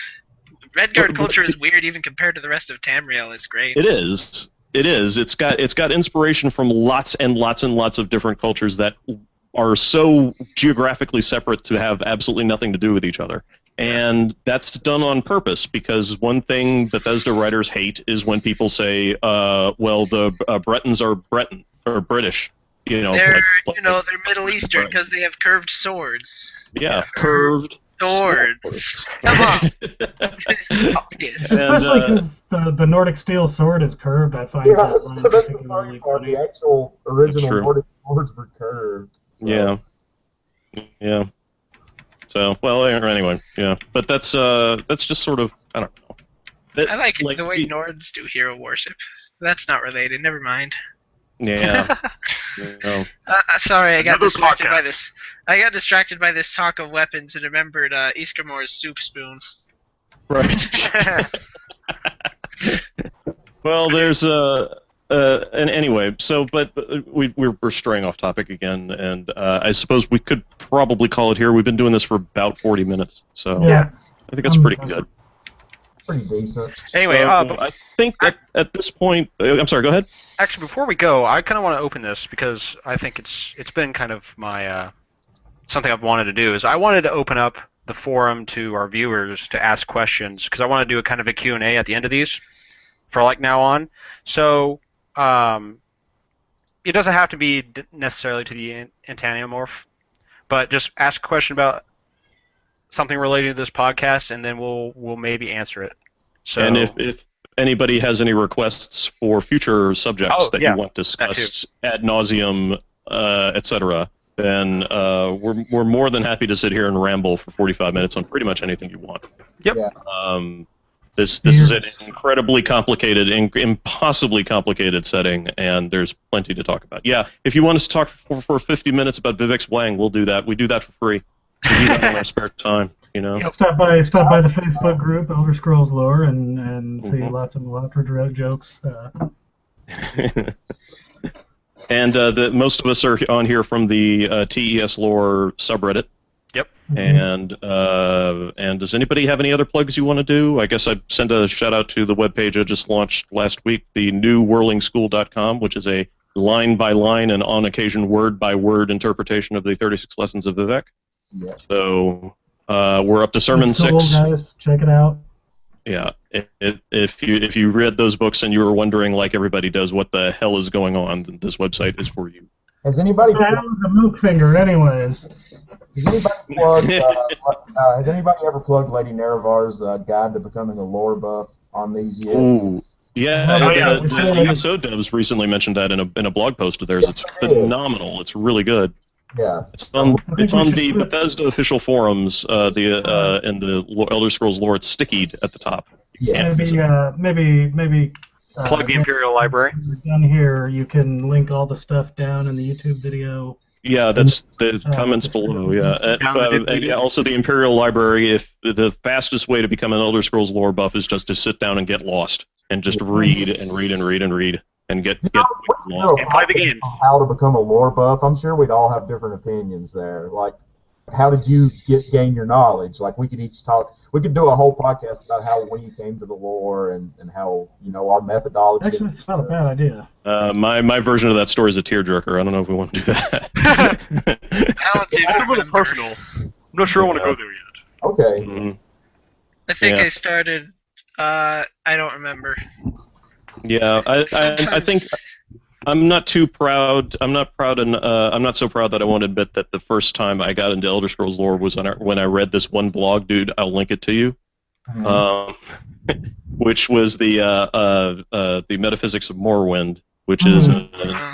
Redguard But- culture is weird even compared to the rest of Tamriel. It's great. it is. It is. It's got inspiration from lots and lots and lots of different cultures that are so geographically separate to have absolutely nothing to do with each other. And that's done on purpose because one thing Bethesda writers hate is when people say, well, the Bretons are British. They're they're Middle Eastern because they have curved swords. Yeah, curved Swords. Come on. Obvious. And, Especially because the Nordic steel sword is curved. I find yeah. that line That's the particularly funny part. funny. The actual original true. Nordic swords were curved. So. Yeah. So, well, anyway, yeah. But that's just sort of, I don't know. That, I like the way Nords do hero worship. That's not related. Never mind. Yeah. No. Sorry, I got Another distracted podcast. by this. I got distracted by this talk of weapons and remembered Isgrimor's soup spoon. Right. Well, there's and anyway, but we're straying off topic again, and I suppose we could probably call it here. We've been doing this for about 40 minutes, so Yeah. I think it's pretty good. Pretty decent. Anyway, I think at this point, I'm sorry. Go ahead. actually, before we go, I kind of want to open this because I think it's been kind of my something I've wanted to do is I wanted to open up the forum to our viewers to ask questions because I want to do a kind of a Q&A at the end of these for like now on. So it doesn't have to be necessarily to the Entantiomorph, but just ask a question about something related to this podcast, and then we'll maybe answer it. So, and if anybody has any requests for future subjects you want discussed ad nauseum, etc., then we're more than happy to sit here and ramble for 45 minutes on pretty much anything you want. Yep. Yeah. This is an incredibly complicated, impossibly complicated setting, and there's plenty to talk about. Yeah, if you want us to talk for 50 minutes about Vivek's Wang, we'll do that. We do that for free. We do that on our spare time, you know. Stop by the Facebook group Elder Scrolls Lore and see lots of jokes. And most of us are on here from the TES Lore subreddit. Yep. And does anybody have any other plugs you want to do? I guess I'd send a shout out to the webpage I just launched last week, the new whirlingschool.com, which is a line-by-line and on occasion word-by-word interpretation of the 36 Lessons of Vivek. Yeah. So we're up to Sermon It's cool, 6. Guys, check it out. Yeah, if you read those books and you were wondering, like everybody does, what the hell is going on, then this website is for you. Has anybody? That was a milk finger, anyways. Has anybody ever plugged Lady Nerevar's Guide to Becoming a Lore Buff on these yet? Ooh, yeah, Oh, the ESO devs recently mentioned that in a blog post of theirs. It's phenomenal. It's really good. Yeah. It's on the Bethesda official forums. In the Elder Scrolls Lore, it's stickied at the top. Yeah. Maybe. Plug the Imperial Library. Down here, you can link all the stuff down in the YouTube video. Yeah, that's the comments below. Yeah, and also the Imperial Library. If the fastest way to become an Elder Scrolls Lore buff is just to sit down and get lost and just read and read and read and read and get lost. And play the game. How to become a lore buff? I'm sure we'd all have different opinions there. Like, how did you gain your knowledge? Like, we could each talk. We could do a whole podcast about how we came to the lore and how our methodology. Actually, it's not a bad idea. My version of that story is a tearjerker. I don't know if we want to do that. It's a little personal. I'm not sure I want to go there yet. Okay. Mm-hmm. I think Yeah. I started. I don't remember. Yeah, I think I'm not too proud. I'm not proud, and I'm not so proud that I won't admit that the first time I got into Elder Scrolls Lore was when I read this one blog, dude. I'll link it to you, which was the Metaphysics of Morrowind, which is an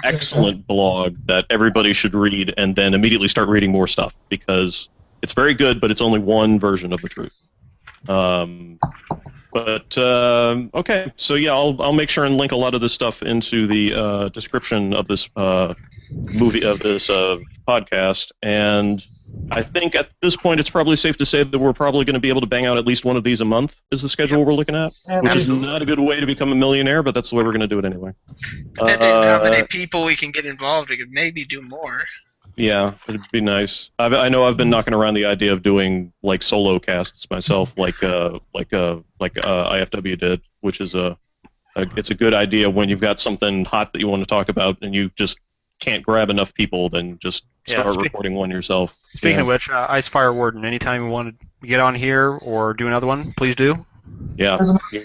excellent blog that everybody should read, and then immediately start reading more stuff because it's very good, but it's only one version of the truth. Okay, so yeah, I'll make sure and link a lot of this stuff into the description of this podcast, and I think at this point it's probably safe to say that we're probably going to be able to bang out at least one of these a month is the schedule we're looking at, which is not a good way to become a millionaire, but that's the way we're going to do it anyway. Depending on how many people we can get involved, we could maybe do more. Yeah, it'd be nice. I know I've been knocking around the idea of doing like solo casts myself, like IFW did, which is it's a good idea when you've got something hot that you want to talk about and you just can't grab enough people. Then just start recording one yourself. Speaking of which, Icefire Warden, anytime you want to get on here or do another one, please do. Yeah. Yeah,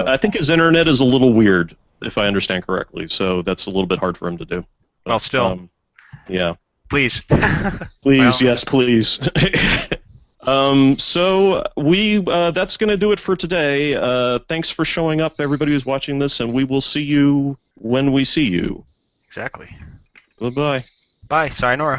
I think his internet is a little weird, if I understand correctly. So that's a little bit hard for him to do. Well, still. Yeah. Please. Please, yes, please. So that's going to do it for today. Thanks for showing up, everybody who's watching this, and we will see you when we see you. Exactly. Goodbye. Bye. Sayonara.